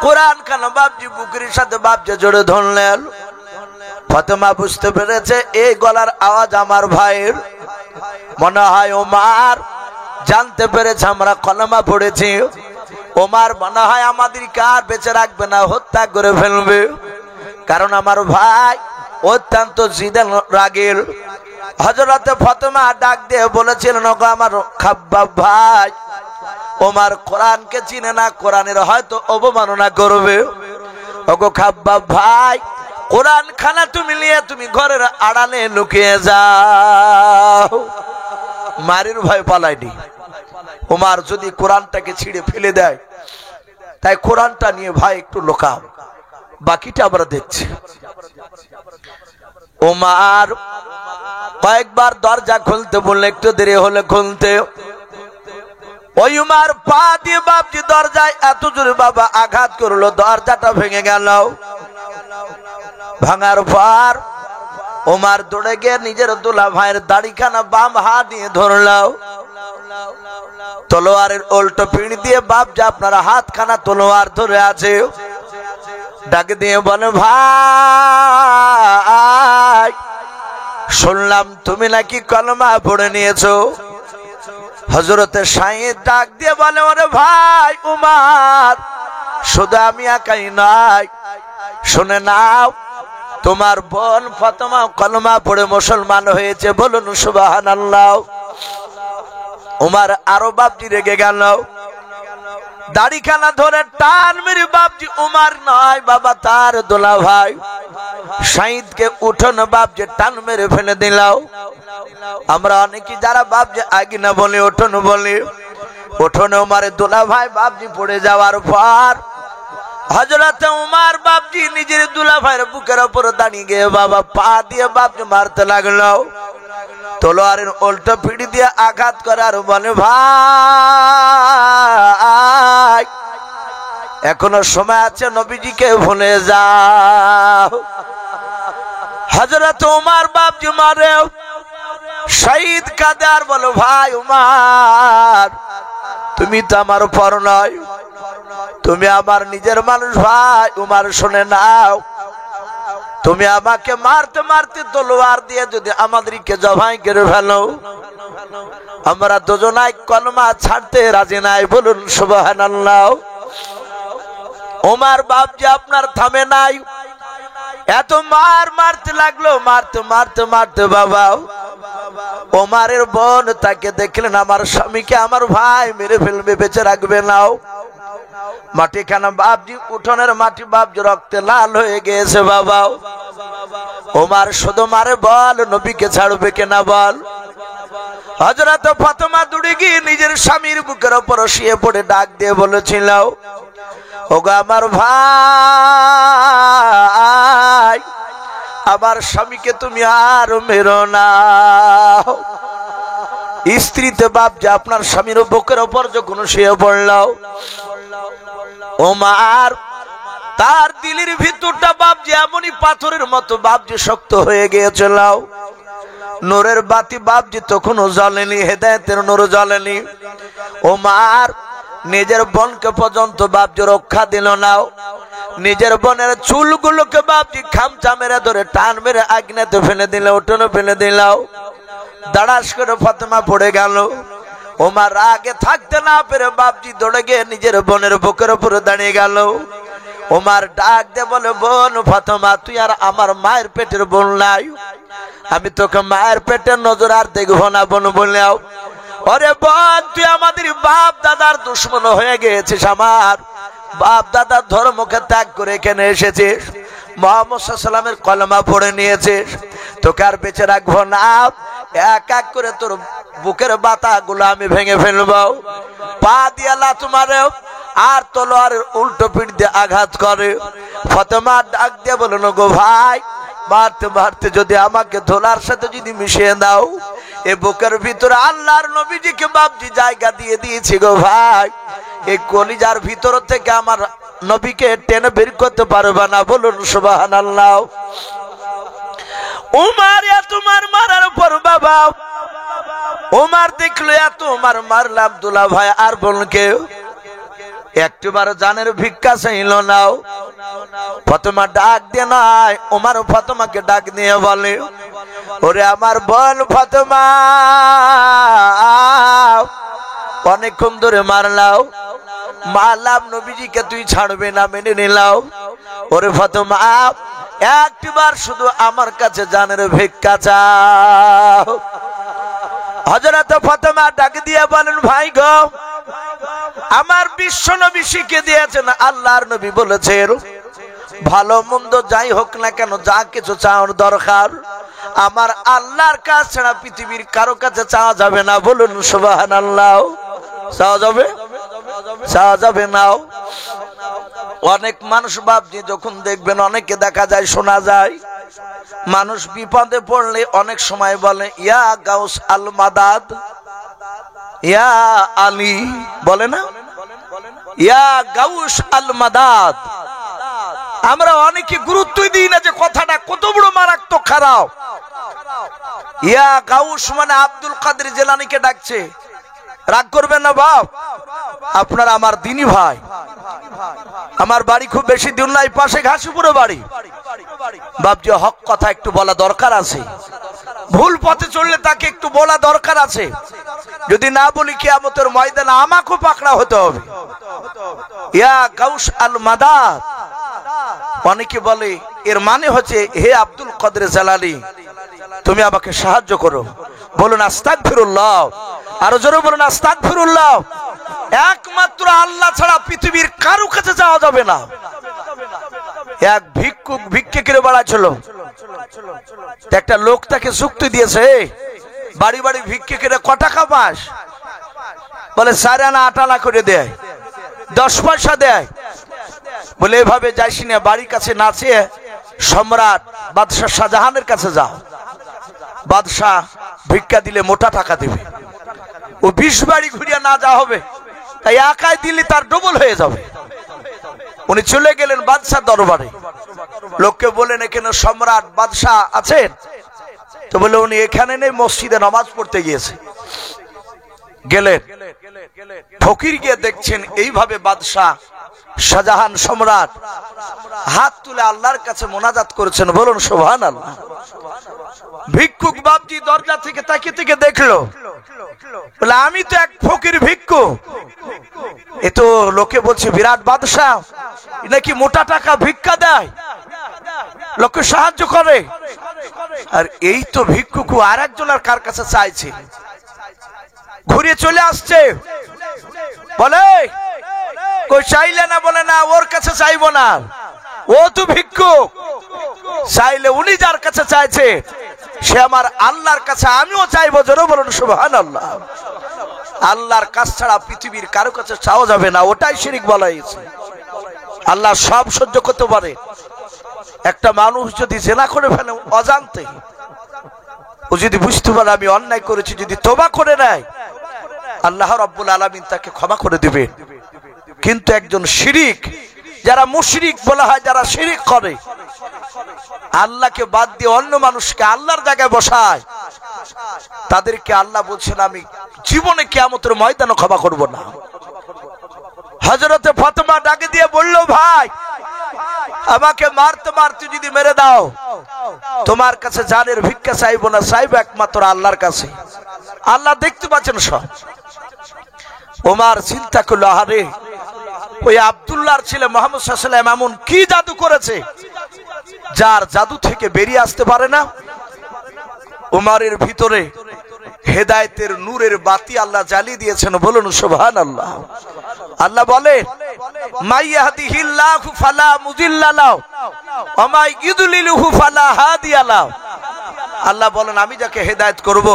কোরআন খান বাপজি বুকের সাথে বাপজি জোরে ধরলেন। ফাতেমা বুঝতে পেরেছে এই গলার আওয়াজ আমার ভাইয়ের। মনে হয় ওমর জানতে পেরেছে আমরা কলেমা পড়েছি। ওমর মনে হয় আমাদেরকে আর বেঁচে রাখবে না, হত্যা করে ফেলবে। কারণ আমার ভাই অত্যন্ত জিদে রাগের। হযরতে ফাতেমা ডাক দিয়ে বলেছিলেন, ওগো আমার খাব্বাব ভাই, ওমর কোরআনকে চিনে না, কোরআনের হয়তো অবমাননা করবে। ওগো খাব্বাব ভাই, কোরআন খানা তুমি নিয়ে তুমি ঘরের আড়ালে লুকিয়ে যাও। মারির ভয় পালায়নি। ওমর যদি কোরআনটাকে ছিঁড়ে ফেলে দেয়, তাই কোরআনটা নিয়ে ভাই একটু লুকাও, বাকিটা আমরা দেখছি। ওমর কয়েকবার দরজা খুলতে বললে, একটু দেরি হলে খুলতে। ওই উমার পা দিয়ে বাপজি দরজায় এত জোরে বাবা আঘাত করলো, দরজাটা ভেঙে গেল। ভাঙার পর ওমর দৌড়ে গিয়ে নিজের দুলা ভাইয়ের দাড়িখানা বাম হাত দিয়ে ধরলো। তলোয়ারের উল্টো পিঠ দিয়ে বাপজি আপনার হাতখানা তলোয়ার ধরে আছে। ডাক দিয়ে বলে, ভাই শুনলাম তুমি নাকি কলমা পড়ে নিয়েছো। হযরতে শাহিদ ডাক দিয়ে বলে, ওরে ভাই উমর, শুধু আমি একাই নাই, শুনে নাও, তোমার বোন ফাতেমা কলমা পড়ে মুসলমান হয়েছে। বলুন সুবহানাল্লাহ। উমর আরো বাপজি রেগে গেল, দাড়িখানা ধরে টান মেরে বাপজি উমর নয় বাবা তার দোলা ভাই শাহিদকে উঠোন বাপজি টান মেরে ফেলে দিল। আমরা অনেকে যারা বাপজি আগে না বলে উঠোন বলি, উঠোনে উমরের দোলা ভাই বাপজি পড়ে যাওয়ার পর হযরতে উমর বাপজি নিজের দোলা ভাইয়ের বুকের উপর দাঁড়িয়ে গিয়ে বাবা পা দিয়ে বাপজি মারতে লাগলো। তলোয়ারের উল্টো পিঠ দিয়ে আঘাত করার বলে, ভাই এখনো সময় আছে, নবীজিকে ভুলে যাও। হযরত উমর বাপজি মারে, শহীদ কাঁদে আর বলো, ভাই উমর তুমি তো আমার পর নয়, তুমি আমার নিজের মানুষ। ভাই উমর শুনে নাও, তুমি আমাকে মারতে মারতে তলোয়ার দিয়ে যদি আমাদেরকে জবাই করে ফেলো, আমরা দুজনাই কলমা ছাড়তে রাজি নাই। বলুন সুবহানাল্লাহ। ওমর বাপজি আপনার থামে নাই, এত মারতে লাগলো, মারতে মারতে মারতে বাবা ওমরের বোন তাকে দেখলেন, আমার স্বামীকে আমার ভাই মেরে ফেলবে, বেঁচে রাখবে নাও। মাটিখানা বাপজি উঠোনের মাটি বাপজি রক্তে লাল হয়ে গেছে বাবা। ওমর শুধু মারে, বল নবীকে ছাড়বে কিনা বল। হযরত ফাতেমা দৌড়ে গিয়ে নিজের স্বামীর বুকের উপর শুয়ে পড়ে ডাক দিয়ে বলেছিল, ওগো আমার ভাই, আমার স্বামীকে তুমি আর মেরো না। স্ত্রীতে বাপ যে আপনার স্বামীর বুকের উপর যখন শুয়ে পড়ল, ওমর তার দিলের ভিতরটা বাপ যে এমনই পাথরের মতো বাপ যে শক্ত হয়ে গিয়েছিল। নূরের বাতি বাপ যে তখনও জ্বলেনি, হেদায়েতের নূর জ্বলেনি। ওমর নিজের বোনকে পর্যন্ত বাপ যে রক্ষা দিল না। নিজের বোনের চুলগুলোকে বাপ যে খামচা মেরে ধরে টান মেরে আগুনেতে ফেলে দিল, উঠোনে ফেলে দিল। দাঁড়াস করে ফাতেমা পড়ে গেল। ওমর আগে থাকতে না পেরে বাপজি দৌড়ে গিয়ে নিজের বোনের বুকের উপরে দাঁড়িয়ে গেল। ওমর ডাক দে বলে, বোন ফাতেমা, তুই আর আমার মায়ের পেটের বোন নাই, আমি তোকে মায়ের পেটের নজর আর দেখবো না বোন বললেও। ওরে বোন, তুই আমাদের বাপ দাদার দুশ্মন হয়ে গিয়েছিস, আমার বাপ দাদার ধর্মকে ত্যাগ করে এখানে এসেছিস, মুহাম্মদ সাল্লাল্লাহু আলাইহি ওয়াসাল্লামের কলেমা পড়ে নিয়েছিস, তোকে আর বেঁচে রাখবো না। এক এক করে তোর বুকের বাতা গুলো আমি ভেঙে ফেলবো। পা দিয়ে লাথ মারে আর তলোয়ারের উল্টো পিঠ দিয়ে আঘাত করে। ফাতেমা ডাক দিয়ে বলল, গো ভাই, মারতে মারতে যদি আমাকে ধোলার সাথে যদি মিশিয়ে দাও, এ বুকের ভিতরে আল্লাহর নবীজিকে বাপজি জায়গা দিয়ে দিয়েছি গো ভাই, এই কলিজার ভিতর থেকে আমার নবীকে টেনে বের করতে পারবে না, বলুন সুবহানাল্লাহ। উমার এত মারার পর বাবা উমার দেখলো এত মারলাম আব্দুল্লাহ ভাই আর বোনকে, একটিবার জানের ভিক্ষা চাইল না। ফাতেমা ডাক দিয়ে নাই, উমার ফাতেমাকে ডাক দিয়ে বলে, ওরে আমার বোন ফাতেমা, অনেকক্ষণ ধরে মারলাও, নবীজিকে তুই ছাড়বে না, মেনে নিলাও। ওরে ফাতেমা, একটিবার শুধু আমার কাছে জানের ভিক্ষা চাও। হযরত ফাতেমা ডাক দিয়ে বলেন, ভাই গো, আমার বিশ্ব নবী শিখিয়ে দিয়েছেন, আল্লাহর নবী বলেছেন, ভালো মন্দ যাই হোক না কেন, যা কিছু চাওয়ার দরকার আমার আল্লাহর কাছে ছাড়া পৃথিবীর কারো কাছে চাওয়া যাবে না, বলুন সুবহানাল্লাহ। চাওয়া যাবে? চাওয়া যাবে না। অনেক মানুষ বাপজি যখন দেখবেন, অনেকে দেখা যায়, শোনা যায়, মানুষ বিপদে পড়লে অনেক সময় বলে, ইয়া গাউস আল মাদাদ, ইয়া আলী, বলে না, ইয়া গাউস আল মাদাদ। আমরা অনেকে গুরুত্বই দিই না যে কথাটা কত বড় মারাত্মক খারাপ। ইয়া গাউস মানে আব্দুল কাদের জিলানীকে ডাকছে। রাগ করবেন না বাপ, আপনারা আমার দিনী ভাই, আমার বাড়ি খুব বেশি দূর নাই, পাশে ঘাসিপুরে বাড়ি। বাপজি হক কথা একটু বলা দরকার আছে, ভুল পথে চললে তাকে একটু বলা দরকার আছে, যদি না বলি কিয়ামতের ময়দানে আমাকেও পাকড়া হতে হবে। ইয়া গাউস আল মাদাদ, অনেকে বলে এর মানে হচ্ছে, হে আব্দুল কাদের জিলানী, তুমি আমাকে সাহায্য করো। বলুন আস্তাগফিরুল্লাহ, আরো জোরে বলুন আস্তাগফিরুল্লাহ। একমাত্র আল্লাহ ছাড়া পৃথিবীর কারো কাছে যাওয়া যাবে না। এক ভিক্ষুক ভিক্ষে করে বেড়াচ্ছিল, একটা লোক তাকে যুক্তি দিয়েছে, বাড়ি বাড়ি ভিক্ষে করে ক টাকা পাস? বলে 4 আনা 8 আনা করে দেয়, 10 পয়সা দেয়। বলে এভাবে যাইস না, বাড়ির কাছে নাচে সম্রাট বাদশাহ শাহজাহানের কাছে যাও, বাদশাহ ভিক্ষা দিলে মোটা টাকা দেবে। ও 20 বাড়ি ঘুরিয়া না যা হবে, তাই একাই দিলে তার ডবল হয়ে যাবে। উনি চলে গেলেন বাদশাহ দরবারে, লোককে বলেন, এখানে সম্রাট বাদশাহ আছেন? তো বলে, উনি এখানে নেই, মসজিদে নামাজ পড়তে গিয়েছে। গেলেন, ফকির গিয়ে দেখছেন এইভাবে বাদশাহ শাহজাহান সম্রাট হাত তুলে আল্লাহর কাছে মোনাজাত করেছেন, বলুন সুবহানাল্লাহ। ভিক্ষুক বাপজি দরজা থেকে তাকিয়ে থেকে দেখলো, বলে আমি তো এক ফকির ভিক্ষু, এ তো লোকে বলছে বিরাট বাদশাহ, নাকি মোটা টাকা ভিক্ষা দেয়, লোককে সাহায্য করে। আর এই তো ভিক্ষুক আর একজনের কার কাছে চাইছে, ঘুরে চলে আসছে, বলে কই চাইলে না? বলে না, ওর কাছে চাইবো না, ও তো ভিক্ষুক, চাইলে উনি যার কাছে চাইছে সে আমার আল্লাহর কাছে আমিও চাইবো, জোরে বলুন সুবহানাল্লাহ। আল্লাহর কাছ ছাড়া পৃথিবীর কারো কাছে চাওয়া যাবে না, ওটাই শিরক বলা হয়েছে। আল্লাহ সব সহ্য করতে পারে। একটা মানুষ যদি জেনা করে ফেলে অজান্তে, ও যদি বুঝতে পারে আমি অন্যায় করেছি, যদি তওবা করে নেয়, আল্লাহ রাব্বুল আলামিন তাকে ক্ষমা করে দিবেন। কিন্তু একজন শিরিক, যারা মুশরিক বলা হয়, যারা শিরিক করে, আল্লাহকে বাদ দিয়ে অন্য মানুষকে আল্লাহর জায়গায় বসায়, তাদেরকে আল্লাহ বলছেন আমি জীবনে কিয়ামতের ময়দানে ক্ষমা করব না। হযরতে ফাতেমা ডাকে দিয়ে বলল, ভাই আমাকে মারতে মারতে যদি মেরে দাও, তোমার কাছে জানের ভিক্ষা চাইবো না, চাইবো একমাত্র আল্লাহর কাছে। আল্লাহ দেখতে পাচ্ছেন সব। ওমর চিন্তা করলো, আরে ওই আব্দুল্লাহর ছেলে মুহাম্মদ সাল্লাল্লাহু আলাইহি ওয়াসাল্লাম এমন কি জাদু করেছে যার জাদু থেকে বেরিয়ে আসতে পারে না। ওমরের ভিতরে হেদায়েতের নূরের বাতি আল্লাহ জ্বালিয়ে দিয়েছেন, বলুন সুবহানাল্লাহ। আল্লাহ বলে, মাইয়াহদিহিল্লাহু ফালা মুদিল্লা লাহু ওয়া মাই ইউদ্লিলহু ফালা হাদিয়া লাহু। আল্লাহ বলেন, আমি যাকে হেদায়েত করব,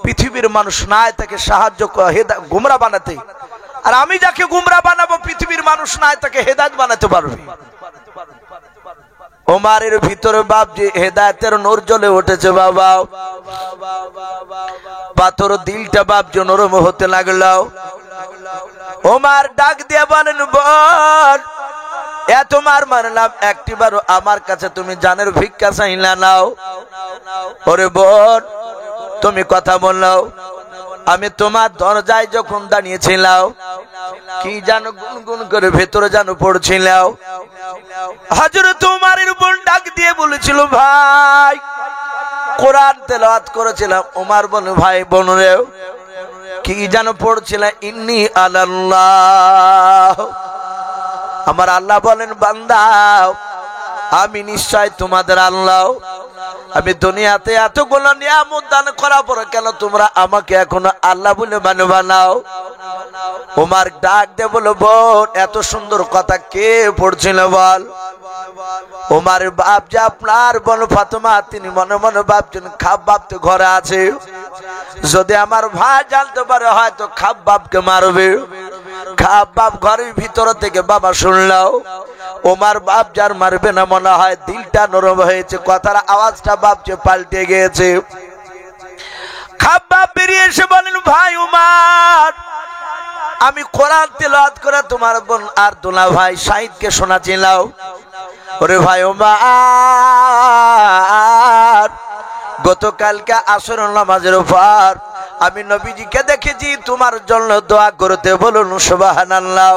পৃথিবীর মানুষ নাই তাকে সাহায্য গোমরা বানাতে, আর আমি যাকে গোমরা বানাবো, পৃথিবীর মানুষ নাই তাকে হেদায়েত বানাতে পারবে। ওমরের ভিতরে বাপ যে হেদায়েতের নূর জ্বলে উঠেছে, বাবা পাথর দিলটা বাপ যে নরম হতে লাগলো। ওমর ডাক দিয়ে বলেন, বোন এত মার মারলাম, একটিবারও আমার কাছে তুমি জানের ভিক্ষা চাইলা নাও? ওরে বোন তুমি কথা বললো, আমি তোমার দরজায় যখন দাঁড়িয়েছিলাম, কি জানো গুনগুন করে ভেতরে জানো পড়ছিল। হযরত ওমরের বোন ডাক দিয়ে বলেছিল, ভাই কোরআন তেলাওয়াত করেছিলাম। ওমর বলে, ভাই বোন রে কি জানো পড়ছিল? ইন্নী আলাল্লাহ, আমার আল্লাহ বলেন, বান্দা আমি নিশ্চয় তোমাদের আল্লাহ। আমি দুনিয়াতে এতগুলো নিয়ামত দান করার পরে কেন তোমরা আমাকে এখনো আল্লাহ বলে মানবা নাও? ওমর ডাক দিয়ে বলো, বোন এত সুন্দর কথা কে পড়ছিল বল? ওমরের বাপ যে আপনার বোন ফাতেমা, তিনি মনে মনে ভাবছেন খাব্বাব তো ঘরে আছে, যদি আমার ভাই জানতে পারে হয়তো খাব্বাবকে মারবে। খাব্বাব ঘরের ভিতর থেকে বাবা শুনলাও, ওমর বাপ যার মারবে না, মনে হয় দিলটা নরম হয়েছে, কথার আওয়াজটা বাপ যে পাল্টে গিয়েছে। খাব্বাব বেরিয়ে এসে বলেন, ভাই ওমর আমি কোরআন তেলাওয়াত করে তোমার বোন আর দোলা ভাই শাহিদকে শোনাছিলাম। ওরে ভাই ওমর, গতকালকে আসর নামাজের পর আমি নবীজিকে দেখেছি তোমার জন্য দোয়া করতে, বলুন সুবহানাল্লাহ।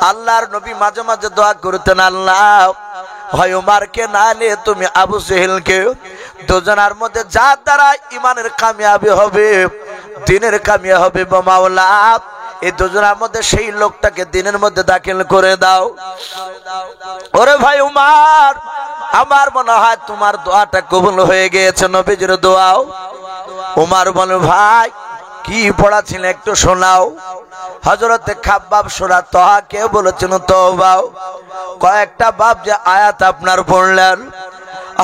আল্লাহর নবী মাঝে মাঝে দোয়া করতেন, আল্লাহ হয় ওমরকে নালে তুমি আবু জেহেলকে, দুজনের মধ্যে যার দ্বারা ইমানের কামিয়াবি হবে, দ্বীনের কামিয়াবি হবে, মাওলা এই দুজনের মধ্যে সেই লোকটাকে দ্বীনের মধ্যে দাখিল করে দাও। ওরে ভাই ওমর, আমার মনে হয় তোমার দোয়াটা কবুল হয়ে গিয়েছে, নবীজির দোয়াও। ওমর বলে, ভাই কি পড়াছিল একটু শোনাও। হযরতে খাব্বাব সূরা তাহা কে বলেছেন তওবা, কয়েকটা বাপ যে আয়াত আপনার পড়লেন।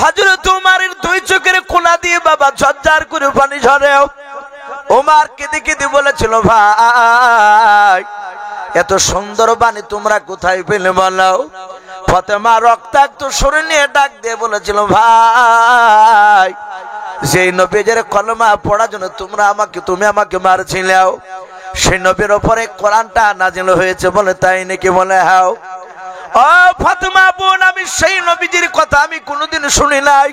হযরত ওমরের দুই চোখের কোনা দিয়ে বাবা ঝরঝর করে পানি ঝরে। ওমর কেঁদে কেঁদে বলেছিল, ভাই এত সুন্দর বাণী তোমরা কোথায় পেলে বলো? ফাতেমা রক্তাক্ত শরীর নিয়ে ডাক দিয়ে বলেছিল, ভাই সেই নবীর কলমা পড়ার জন্য তুমি আমাকে মারছিলেও, সেই নবীর উপরে কোরআনটা নাজিল হয়েছে বলে, তাই নাকি? বলে, হ্যাঁ। ও ফাতেমা বোন, আমি সেই নবীজির কথা আমি কোনোদিন শুনি নাই।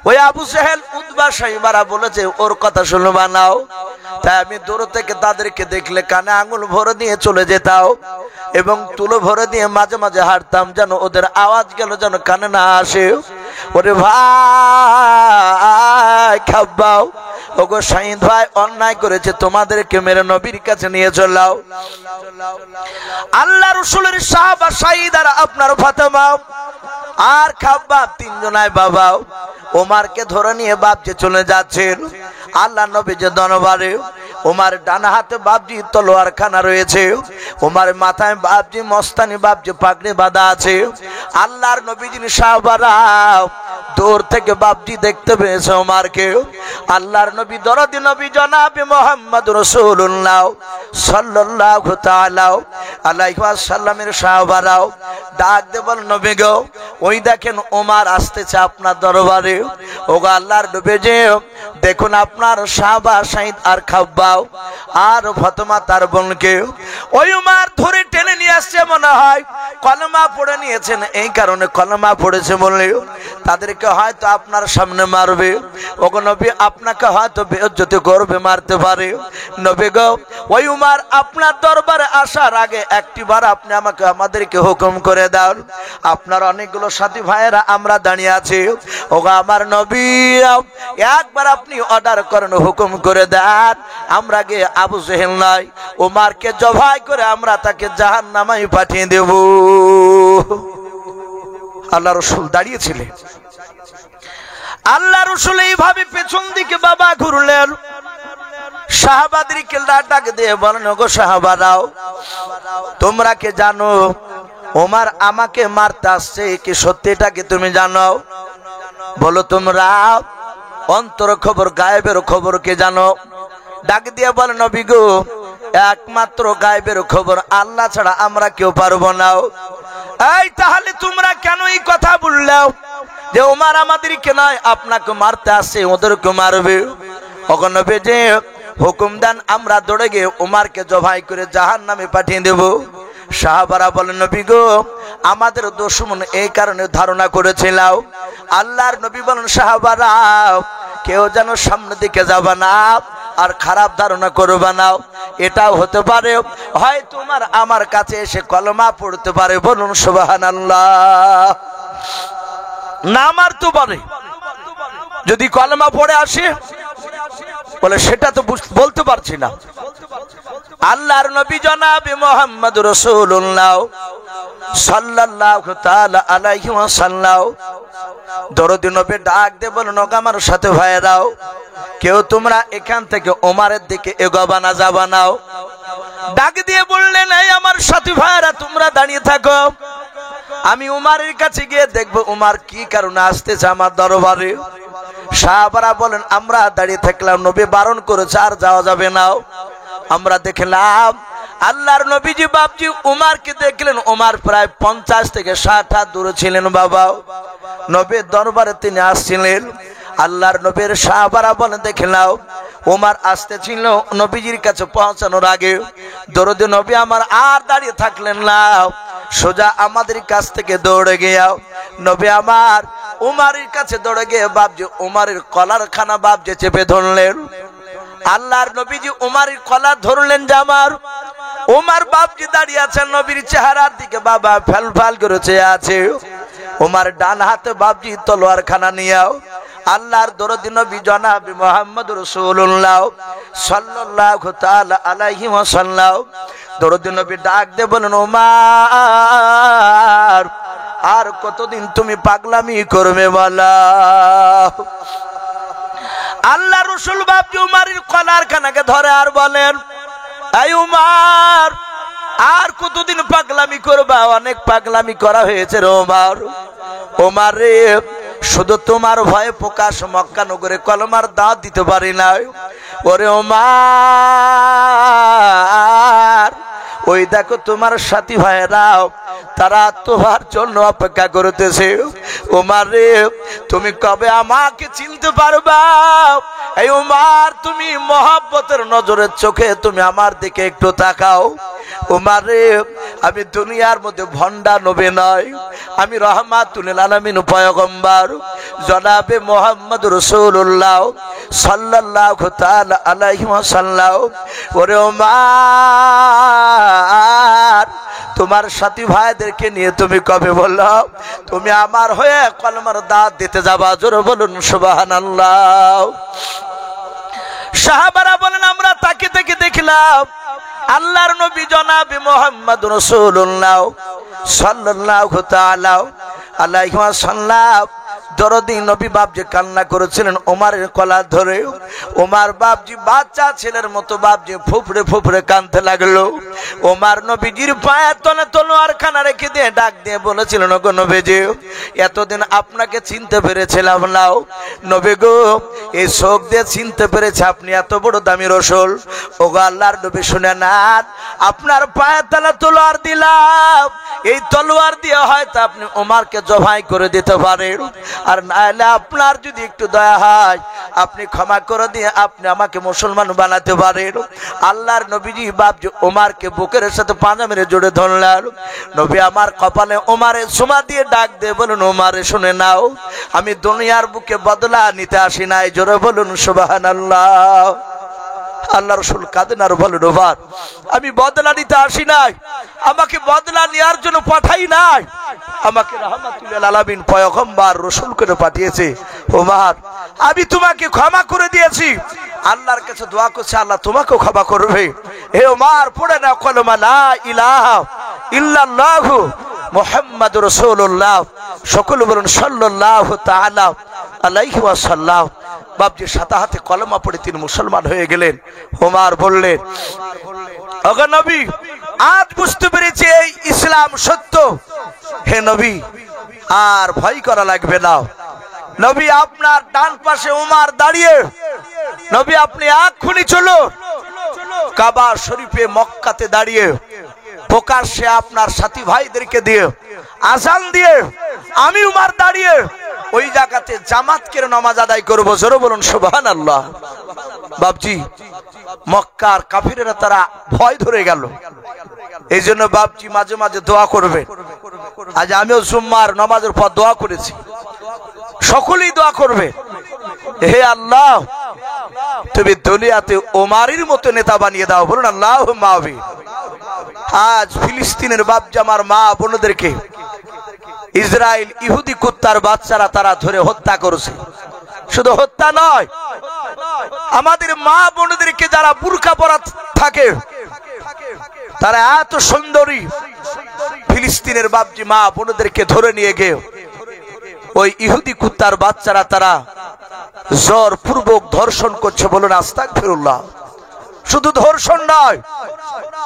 ওই আবু জেহেল উতবা সাইবারা বলেছে ওর কথা শুনবা নাও, তাই আমি দূর থেকে তাদেরকে দেখলে কানে আঙুল ভরে দিয়ে চলে যেতাম এবং তুলো ভরে দিয়ে মাঝে মাঝে হাঁটতাম, যেন ওদের আওয়াজ গেল যেন কানে না আসে। ওরে ভাই খাব্বাও, ওগো শাহিদ ভাই অন্যায় করেছে, তোমাদেরকে মেরে নবীর কাছে নিয়ে চলাও। আল্লাহ রাসূলের সাহাবা শাহিদ আর আপনার ফাতেমা আর খাব্বাব তিনজনায় বাবা ওমরকে ধরে নিয়ে বাপজি চলে যাচ্ছেন আল্লাহ নবী যে দরবারে। ওমর ডান হাতে বাপজি তলোয়ার খানা রয়েছে, ওমর মাথায় বাপজি মস্তানি বাপজি পাগড়ি বাঁধা আছে। আল্লাহর নবীজির সাহাবারা দূর থেকে বাপজি দেখতে পেয়েছে ওমরকে। আল্লাহর নবী দরদি নবী জনাবে মুহাম্মদ রাসূলুল্লাহ সাল্লাল্লাহু তাআলা আলাইহি ওয়াসাল্লামের সাহাবারাও ডাক দিয়ে বল, নবী গো, ওই দেখেন ওমর আসতেছে আপনার দরবারে। ওগো আল্লাহর নবী যে দেখুন আপনার সাহাবা সাইদ আর খাব্বাব আর ফাতেমা তার বোনকে ওই উমর ধরে টেনে নিয়ে আসছে, মনে হয় কলমা পড়ে নিয়েছেন, এই কারণে কলমা পড়েছে বলে তাদেরকে হয়তো আপনার সামনে মারবে। ওগো নবী, আপনাকে হয়তো বেইজ্জতি করবে, মারতে পারে। নবী গো, ওই উমর আপনার দরবারে আসার আগে একটিবার আপনি আমাদেরকে হুকুম করে দাও। আপনার অনেকগুলো সাথী ভাইয়েরা আমরা দাঁড়িয়ে আছি, ওগো আমার নবী একবার আপনি অর্ডার করেন, হুকুম করে দেন, আমরা গিয়ে আবু জেহেল নয় উমরকে জবাই করে আমরা তাকে জাহান্নামে পাঠিয়ে দেব। আল্লাহ রাসূল দাঁড়িয়েছিলেন। আল্লাহ রাসূল এইভাবে পেছন দিকে বাবা ঘুরলেন, সাহাবাদেরকে ডাক দিয়ে বলেন, ওগো সাহাবারাও, তোমরা কি জানো ওমর আমাকে মারতে আসছে কি সত্যিটা কি তুমি জানো? বলো তোমরা অন্তর খবর গায়েবের খবর কে জানো? ডাক দিয়ে বলে, নবী গো, একমাত্র গায়েবের খবর আল্লাহ ছাড়া আমরা কেউ পারবো না। এই তাহলে তোমরা কেন এই কথা বললাও যে ওমর আমাদেরকে নয় আপনাকে মারতে আসছে, ওদেরকে মারবে? ওগো নবী যে হুকুম দেন, আমরা দৌড়ে গিয়ে ওমরকে জবাই করে জাহান্নামে পাঠিয়ে দেব। সাহাবারা বলেন, নবী গো, আমাদের দুশমন এই কারণে ধারণা করেছিলাম। আল্লাহর নবী বলেন, সাহাবারা কেউ যেন সামনের দিকে যাবে না আর খারাপ ধারণা করবে না। এটাও হতে পারে হয় তোমার আমার কাছে এসে কলমা পড়তে পারে, বলুন সুবহানাল্লাহ। না মারতে পারে, যদি কলমা পড়ে আসে বলে সেটা তো বলতে পারছি না। আল্লাহর নবী জনাবে মুহাম্মদ রাসূলুল্লাহ সাল্লাল্লাহু তাআলা আলাইহি ওয়াসাল্লাম দরদি নবী ডাক দিয়ে বলেন, আমার সাথে ভাইরাও, কেউ তোমরা এখান থেকে ওমরের দিকে এগোবা না, যাবা না। ডাক দিয়ে বললেন, এই আমার সাথী ভাইরা তোমরা দাঁড়িয়ে থাকো, আমি উমারের কাছে গিয়ে দেখবো উমার কি কারণে আসতেছে আমার দরবারে। সাহাবারা বলেন, আমরা দাঁড়িয়ে থাকলাম, নবী বারণ করেছে আর যাওয়া যাবে না। আমরা দেখলাম আল্লাহর নবীজি বাপজি উমারকে দেখলেন, উমার প্রায় 50 থেকে 60 হাত দূরে ছিলেন। বাবা নবীর দরবারে তিনি আসছিলেন। আল্লাহর নবীর সাহাবারা বলেন, দেখলাম উমার আসতেছিল, নবীজির কাছে পৌঁছানোর আগে দরদি নবী আমার আর দাঁড়িয়ে থাকলেন না, সোজা আমাদের কাছ থেকে দৌড়ে গিয়ে নবী আমার উমারের কাছে দৌড়ে গিয়ে বাপজি উমারের কলার খানা বাপজি চেপে ধরলেন। আল্লাহর নবীজি উমারের কলার ধরলেন, জামার উমার বাপজি দাঁড়িয়ে আছেন নবীর চেহারার দিকে, বাবা ফেল ফাল করে চেয়ে আছে। উমার ডান হাতে বাপজি তলোয়ার খানা নিয়ে আল্লাহর দরদি নবী জনাবে মুহাম্মদ রাসূলুল্লাহ সাল্লাল্লাহু তাআলা আলাইহি ওয়াসাল্লাম দরদি নবী ডাক দিয়ে বলেন, উমার আর কতদিন তুমি পাগলামি করবে বলো? আল্লাহ রাসূল বাপজি উমারের কলার খানাকে ধরে আর বলেন, এই উমার আর কতদিন পাগলামি করবা? অনেক পাগলামি করা হয়েছে রে উমার। উমার রে, শুধু তোমার ভয়ে প্রকাশ মক্কা নগরে কলমার দাওয়াত দিতে পারি না। ওরে উমার, ওই দেখো তোমার সাথী ভাইরাও তারা তোমার জন্য অপেক্ষা করতেছে। উমার রে, তুমি কবে আমাকে চিনতে পারবা? এই উমার, তুমি মহব্বতের নজরের চোখে তুমি আমার দিকে একটু তাকাও। উমার রে, আমি দুনিয়ার মধ্যে ভন্ডা নবী নয়, আমি রাহমাতুল আলামিন পয়গম্বর জনাবে মুহাম্মদ রাসূলুল্লাহ সাল্লাল্লাহু তাআলা আলাইহি ওয়াসাল্লাম। ওরে উমার, তোমার সাথী ভাইদেরকে নিয়ে তুমি কবে বললো তুমি আমার হয়ে কলমার দাওয়াত দিতে যাবা? জোরে বলুন সুবহানাল্লাহ। সাহাবারা বলেন, আমরা তাকে থেকে দেখলাম আল্লাহর নবী জনাবে মুহাম্মদ রাসূলুল্লাহ সাল্লাল্লাহু তাআলা আলাইহি ওয়াসাল্লাম দরদি নবী বাপজি কান্না করেছিলেন ওমরের কলা ধরে। ওমর বাপজি বাচ্চা ছেলের মতো বাপজি ফুফড়ে ফুফড়ে কাঁদতে লাগলো। ওমর নবীজির পায়ের তলে তলোয়ার খানা রেখে দিয়ে ডাক দিয়ে বলেছিলেন, ওগো নবীজি, এতদিন আপনাকে চিনতে পেরেছিলাম না নবী গো, এই চোখ দিয়ে চিনতে পেরেছে আপনি এত বড় দামি রসুল। ওগো আল্লাহর নবী শুনে নেন, আপনার পায়ের তলে তলোয়ার দিলাম, এই তলোয়ার দিয়ে হয়তো আপনি ওমরকে জবাই করে দিতে পারেন, আর নাহলে আপনার যদি একটু দয়া হয় আপনি ক্ষমা করে দিয়ে আপনি আমাকে মুসলমান বানাতে পারেন। আল্লাহর নবীজি বাপজি ওমরকে বুকের সাথে পাঁজা মেরে জোরে ধরলেন। নবী আমার কপালে ওমরের সুমা দিয়ে ডাক দিয়ে বলুন, ওমরে শুনে নাও, আমি দুনিয়ার বুকে বদলা নিতে আসি নাই। জোরে বলুন সুবহানাল্লাহ। আল্লাহ রাসূল কাঁদেন আর বলেন, ওমর আমি বদলা নিতে আসি নাই, আমাকে বদলা নেওয়ার জন্য পাঠাই নাই, আমাকে রাহমাতুল লিল আলামিন পয়গম্বর রাসূল করে পাঠিয়েছে। ওমর আমি তোমাকে ক্ষমা করে দিয়েছি, আল্লাহর কাছে দোয়া করছি আল্লাহ তোমাকেও ক্ষমা করবে। হে ওমর পড়ে না কলমা লা ইলাহা ইল্লাল্লাহু মুহাম্মাদুর রাসূলুল্লাহ। সকলে বলুন সাল্লাল্লাহু তাআলা আলাইহি ওয়াসাল্লাম। বাপজি সাথে হাতে কলমা পড়ে তিনি মুসলমান হয়ে গেলেন। ওমর বললেন, ওগো নবী, আজ বুঝতে পেরেছি এই ইসলাম সত্য। হে নবী আর ভয় করা লাগবে না। নবী আপনার ডান পাশে ওমর দাঁড়িয়ে, নবী আপনি এক্ষুনি চলো কাবা শরীফে মক্কাতে দাঁড়িয়ে প্রকাশ্যে আপনার সাথী ভাইদেরকে দিয়ে আযান দিয়ে আমি ওমর দাঁড়িয়ে ওই জায়গাতে জামাত করে নামাজ আদায় করবো। জোরে বলুন সুবহানাল্লাহ। বাপজি মক্কার কাফিরেরা তারা ভয় ধরে গেল, এই জন্য বাপজি মাঝে মাঝে দোয়া করবে। আজ আমিও জুম্মার নামাজের পর দোয়া করেছি, সকলেই দোয়া করবে, হে আল্লাহ তুমি দুনিয়াতে ওমরের মতো নেতা বানিয়ে দাও। বলুন আল্লাহুম্মা আমিন। আজ ফিলিস্তিনের বাপজি আমার মা বোনদেরকে ইসরায়েল ইহুদি কুত্তার বাচ্চারা তারা ধরে হত্যা করেছে। শুধু হত্যা নয়, আমাদের মা বোনদেরকে যারা বুরকা পরা থাকে তারা এত সুন্দরী ফিলিস্তিনের বাপজি মা বোনদেরকে ধরে নিয়ে গিয়ে ওই ইহুদি কুত্তার বাচ্চারা তারা জোর পূর্বক ধর্ষণ করছে। বলুন আস্তাগফিরুল্লাহ। শুধু ধর্ষণ নয়,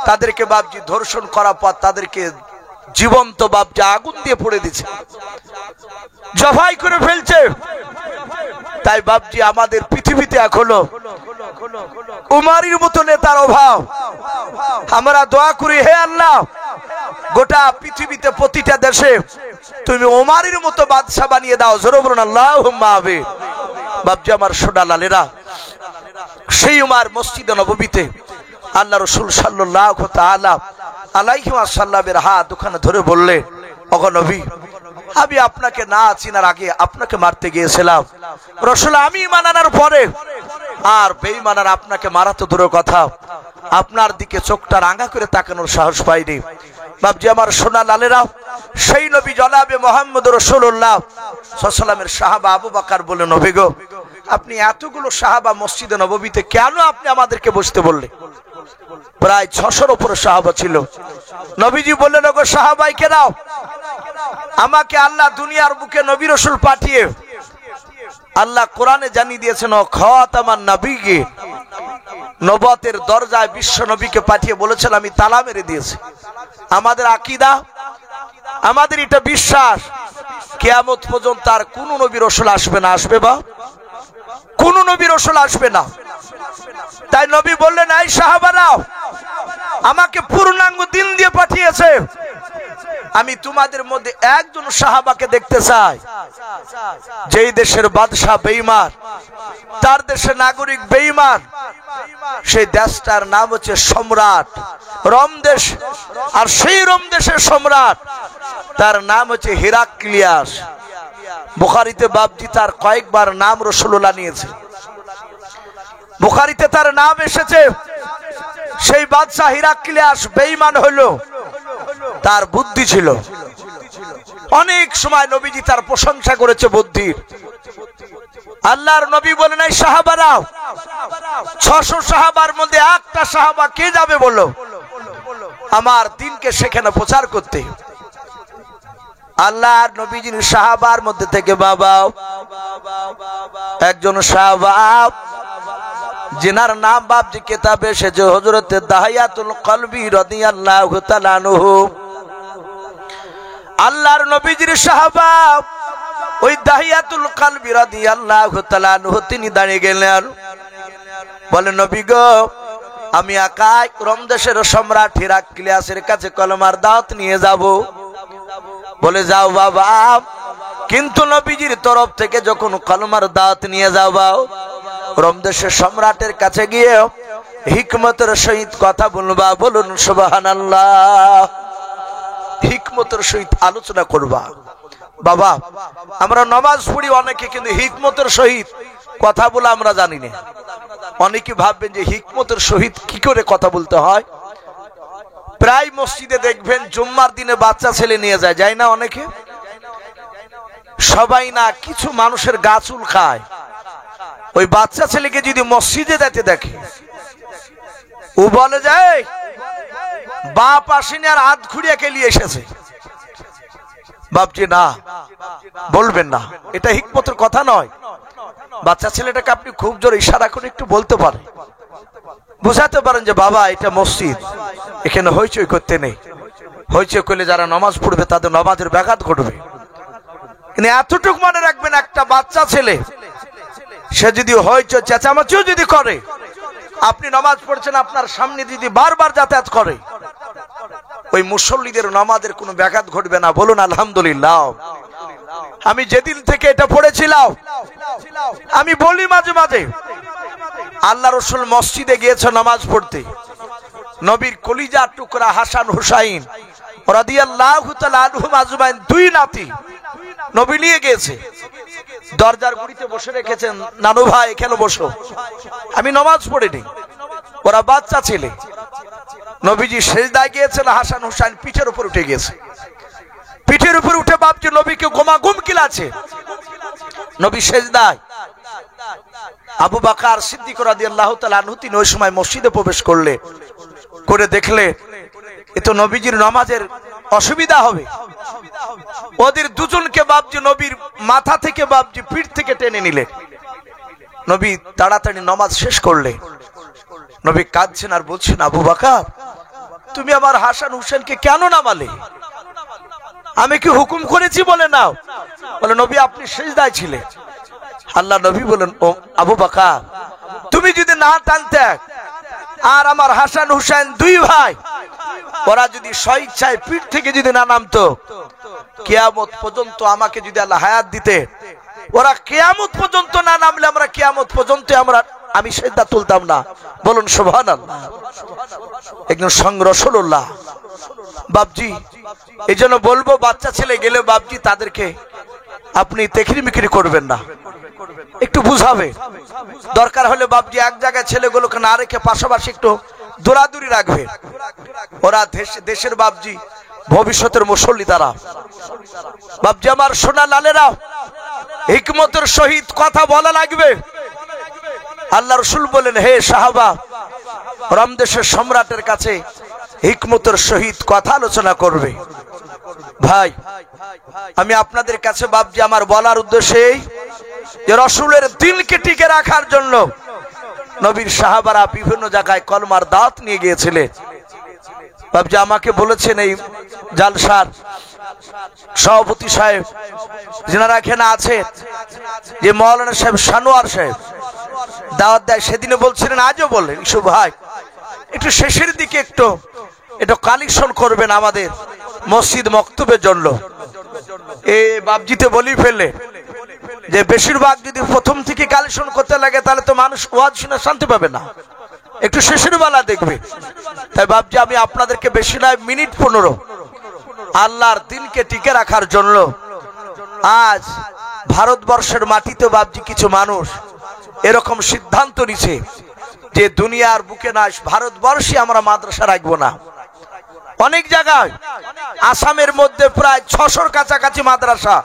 তাদেরকে বাপজি ধর্ষণ করার পর তাদেরকে জীবন্ত বাপজি আগুন দিয়ে পড়ে দিচ্ছে, জবাই করে ফেলছে। তাই বাপজি আমাদের পৃথিবীতে এখনো উমরের মতো নেতার অভাব। আমরা দোয়া করি, হে আল্লাহ গোটা পৃথিবীতে প্রতিটা দেশে তুমি উমরের মতো বাদশা বানিয়ে দাও। জোরে বলুন আল্লাহুম্মা আমিন। বাপজি আমার সোনা লালেরা, সেই উমর মসজিদে নববীতে আল্লাহ রাসূল সাল্লাল্লাহু তাআলা আলাইহি ওয়াসাল্লামের হাত ওখানে ধরে বললেন, ওগো নবী, আমি আপনাকে না চিনার আগে আপনাকে মারতে গিয়েছিলাম, রাসূল আমি মানানোর পরে আর বেঈমানরা আপনাকে মারা তো দূরের কথা, আপনার দিকে চোখটা রাঙা করে তাকানোর সাহস পাইনি। বাপজি আমার সোনা লালেরা, সেই নবী জনাবে মুহাম্মদ রাসূলুল্লাহ সাল্লাল্লাহু আলাইহি ওয়াসাল্লামের সাহাবা আবু বকর বললেন, নবী গো, আপনি এতগুলো সাহাবা মসজিদে নববীতে কেন আপনি আমাদেরকে বসতে বললেন? প্রায় 600-র উপরে সাহাবা ছিল। নবীজি বললেন, ওগো সাহাবাই কেরাম, আমাকে আল্লাহ দুনিয়ার বুকে নবী রাসূল পাঠিয়ে আল্লাহ কোরআনে জানিয়ে দিয়েছেন, ও খাতামান নবীকে, নবুয়তের দরজায় বিশ্ব নবীকে পাঠিয়ে বলেছেন আমি তালা মেরে দিয়েছি। আমাদের আকীদা, আমাদের এটা বিশ্বাস, কিয়ামত পর্যন্ত আর কোন নবী রাসূল আসবে না। আসবে বা কোন নবী রাসূল আসবে না। তাই নবী বললেন, এই সাহাবারা, আমাকে পূর্ণাঙ্গ দিন দিয়ে পাঠিয়েছে, আমি তোমাদের মধ্যে একজন সাহাবাকে দেখতে চাই যেই দেশের বাদশা বেঈমান, তার দেশের নাগরিক বেঈমান, সেই দেশটার নাম হচ্ছে সম্রাট রোম দেশ, আর সেই রোম দেশের সম্রাট তার নাম হচ্ছে হিরাক্লিয়াস। বুখারীতে বাপজি তার কয়েকবার নাম রাসূলুল্লাহ নিয়েছে, বুখারীতে তার নাম এসেছে। সেই বাদশা হিরাক্লিয়াস বেঈমান হলো, তার বুদ্ধি ছিল। অনেক সময় নবীজি তার প্রশংসা করেছে বুদ্ধির। আল্লাহর নবী বলেন, এই সাহাবারা, 600 সাহাবার মধ্যে একটা সাহাবা কে যাবে বলো আমার দিনকে সেখানে প্রচার করতে? আল্লাহর নবীজির সাহাবার মধ্যে থেকে বাবা একজন সাহাবা जिनार नाम बाप जी किताबे से जो हजरत दाहियातुल कल्बी रादियाल्लाहु ताआला अन्हु আল্লাহর নবীজির সাহাবা ওই দাহিয়াতুল কলবি রাদিয়াল্লাহু তাআলা আনহু তিনি দাঁড়িয়ে গেলেন বলেন নবী গো আমি একাই রোম দেশের সম্রাট হিরাক্লিয়াসের কাছে কলমার দাওয়াত নিয়ে যাব বলে যাও বাবা কিন্তু নবীজির তরফ থেকে যখন কলমার দাওয়াত নিয়ে যাও রোম দেশের সম্রাটের কাছে গিয়ে হিকমতের সহিত কথা বলবা বলুন সুবহানাল্লাহ হিকমতের সহিত আলোচনা করবা বাবা আমরা নামাজ পড়ি অনেকে কিন্তু হিকমতের সহিত কথা বলা আমরা জানি না অনেকে ভাববেন যে হিকমতের সহিত কি করে কথা বলতে হয় প্রায় মসজিদে দেখবেন জুম্মার দিনে বাচ্চা ছেলে নিয়ে যায় না অনেকে সবাই না কিছু মানুষের গা চুল খায় ওই বাচ্চা ছেলেকে যদি মসজিদে যেতে দেখে ও বলে যায় বাপ আসেনি আর হাত ঘুরিয়ে খেলিয়ে এসেছে বাপজি না বলবেন না এটা হিকমতের কথা নয় বাচ্চা ছেলেটাকে আপনি খুব জোর ইশারা করে একটু বলতে পারেন বুঝাতে পারেন যে বাবা এটা মসজিদ এখানে হইচই করতে নেই হইচই করলে যারা নামাজ পড়বে তাদের নামাজের ব্যাঘাত ঘটবে কিন্তু এতটুকু মনে রাখবেন একটা বাচ্চা ছেলে সে যদি হইচই চেঁচামেচিও যদি করে আপনি নামাজ পড়ছেন আপনার সামনে যদি বারবার যাতায়াত করে ওই মুসল্লিদের নামাজের কোনো ব্যাঘাত ঘটবে না বলুন আলহামদুলিল্লাহ আমি যেদিন থেকে এটা পড়েছিলাম আমি বলি মাঝে মাঝে আল্লাহ রাসূল মসজিদে গিয়েছে নামাজ পড়তে নবীর কলিজার টুকরা হাসান হুসাইন রাদিয়াল্লাহু তাআলা আনহুম আজমাইন দুই নাতি নবী নিয়ে গিয়েছে দরজার গুড়িতে বসে রেখেছেন নানু ভাই এখানে বসো আমি নামাজ পড়িনি ওরা বাচ্চা ছেলে নবীজি সেজদায় গিয়েছেন হাসান হুসাইন পিঠের উপর উঠে গেছে পিঠের উপর উঠে বাপজি নবীকে গোমাগুম কিলাছে নবী সেজদায় আবু বকর সিদ্দিক রাদিয়াল্লাহু তাআলা আনহু তিনি ওই সময় মসজিদে প্রবেশ করলে করে দেখলে এ তো নবীজির নামাজের অসুবিধা হবে ওদের দুজনকে বাপজি নবীর মাথা থেকে বাপজি পিঠ থেকে টেনে নিলে নবী তাড়াতাড়ি নামাজ শেষ করলে নবী কাঁদছেন আর বলছেন আবু বকর তুমি আমার হাসান হুসেনকে কেন নামালে আমি কি হুকুম করেছি বলে নাও বলে নবী আপনি সিজদায় ছিলেন আল্লাহ নবী বলেন ও আবু বকর তুমি যদি না টানতে আর আমার হাসান হুসেন দুই ভাই ওরা যদি স্বেচ্ছায় পিঠ থেকে যদি না নামতো কিয়ামত পর্যন্ত আমাকে যদি আল্লাহ হায়াত দিতে ওরা কিয়ামত পর্যন্ত না নামলে আমরা কিয়ামত পর্যন্ত আমি সিজদা তুলতাম না বলুন সুবহানাল্লাহ একজন সঙ্গ রাসূলুল্লাহ বাপজি এইজন্য বলবো বাচ্চা ছেলে গেলে বাপজি তাদেরকে আপনি তেখরি মিকরি করবেন না একটু বুঝাবে দরকার হলে বাপজি এক জায়গায় ছেলেগুলোকে না রেখে পাশাপাশি একটু দৌড়াদৌড়ি রাখবে ওরা দেশের বাপজি ভবিষ্যতের মুসল্লি তারা বাপজি আমার সোনা লালেরা হিকমতের সহিত কথা বলা লাগবে আল্লাহ রাসূল বলেন হে সাহাবা রোম দেশের সম্রাটের কাছে হিকমতের সহিত কথা আলোচনা করবে ভাই আমি আপনাদের কাছে বাপজি আমার বলার উদ্দেশ্যে যে রাসূলের দিনকে টিকে রাখার জন্য নবীর সাহাবারা বিভিন্ন জায়গায় কলমার দাওয়াত নিয়ে গিয়েছিলেন বাপজি আমাকে বলেছেন এই জালসার সভাপতি সাহেব যারা এখানে আছে যে মাওলানা সাহেব সানোয়ার সাহেব দাওয়াত দেয় সেদিনে বলছিলেন আজও বললেন ইসু ভাই একটু শেষের দিকে একটু কালেকশন করবেন আমাদের মসজিদ মক্তবের জন্য এই বাপজিতে বলি ফেললে যে বেশিরভাগ যদি প্রথম থেকে কালেকশন করতে লাগে তাহলে তো মানুষ ওয়াজ শুনে শান্তি পাবে না একটু শেষের বেলা দেখবে তাই বাপজি আমি আপনাদেরকে বেশি নয় মিনিট 15 আল্লাহর দিনকে টিকে রাখার জন্য আজ ভারতবর্ষের মাটিতে বাপজি কিছু মানুষ এরকম সিদ্ধান্ত নিছে যে দুনিয়ার বুকে না ভারতবর্ষে আমরা মাদ্রাসা রাখবো না অনেক জায়গায় আসামের মধ্যে প্রায় 600-র কাছাকাছি মাদ্রাসা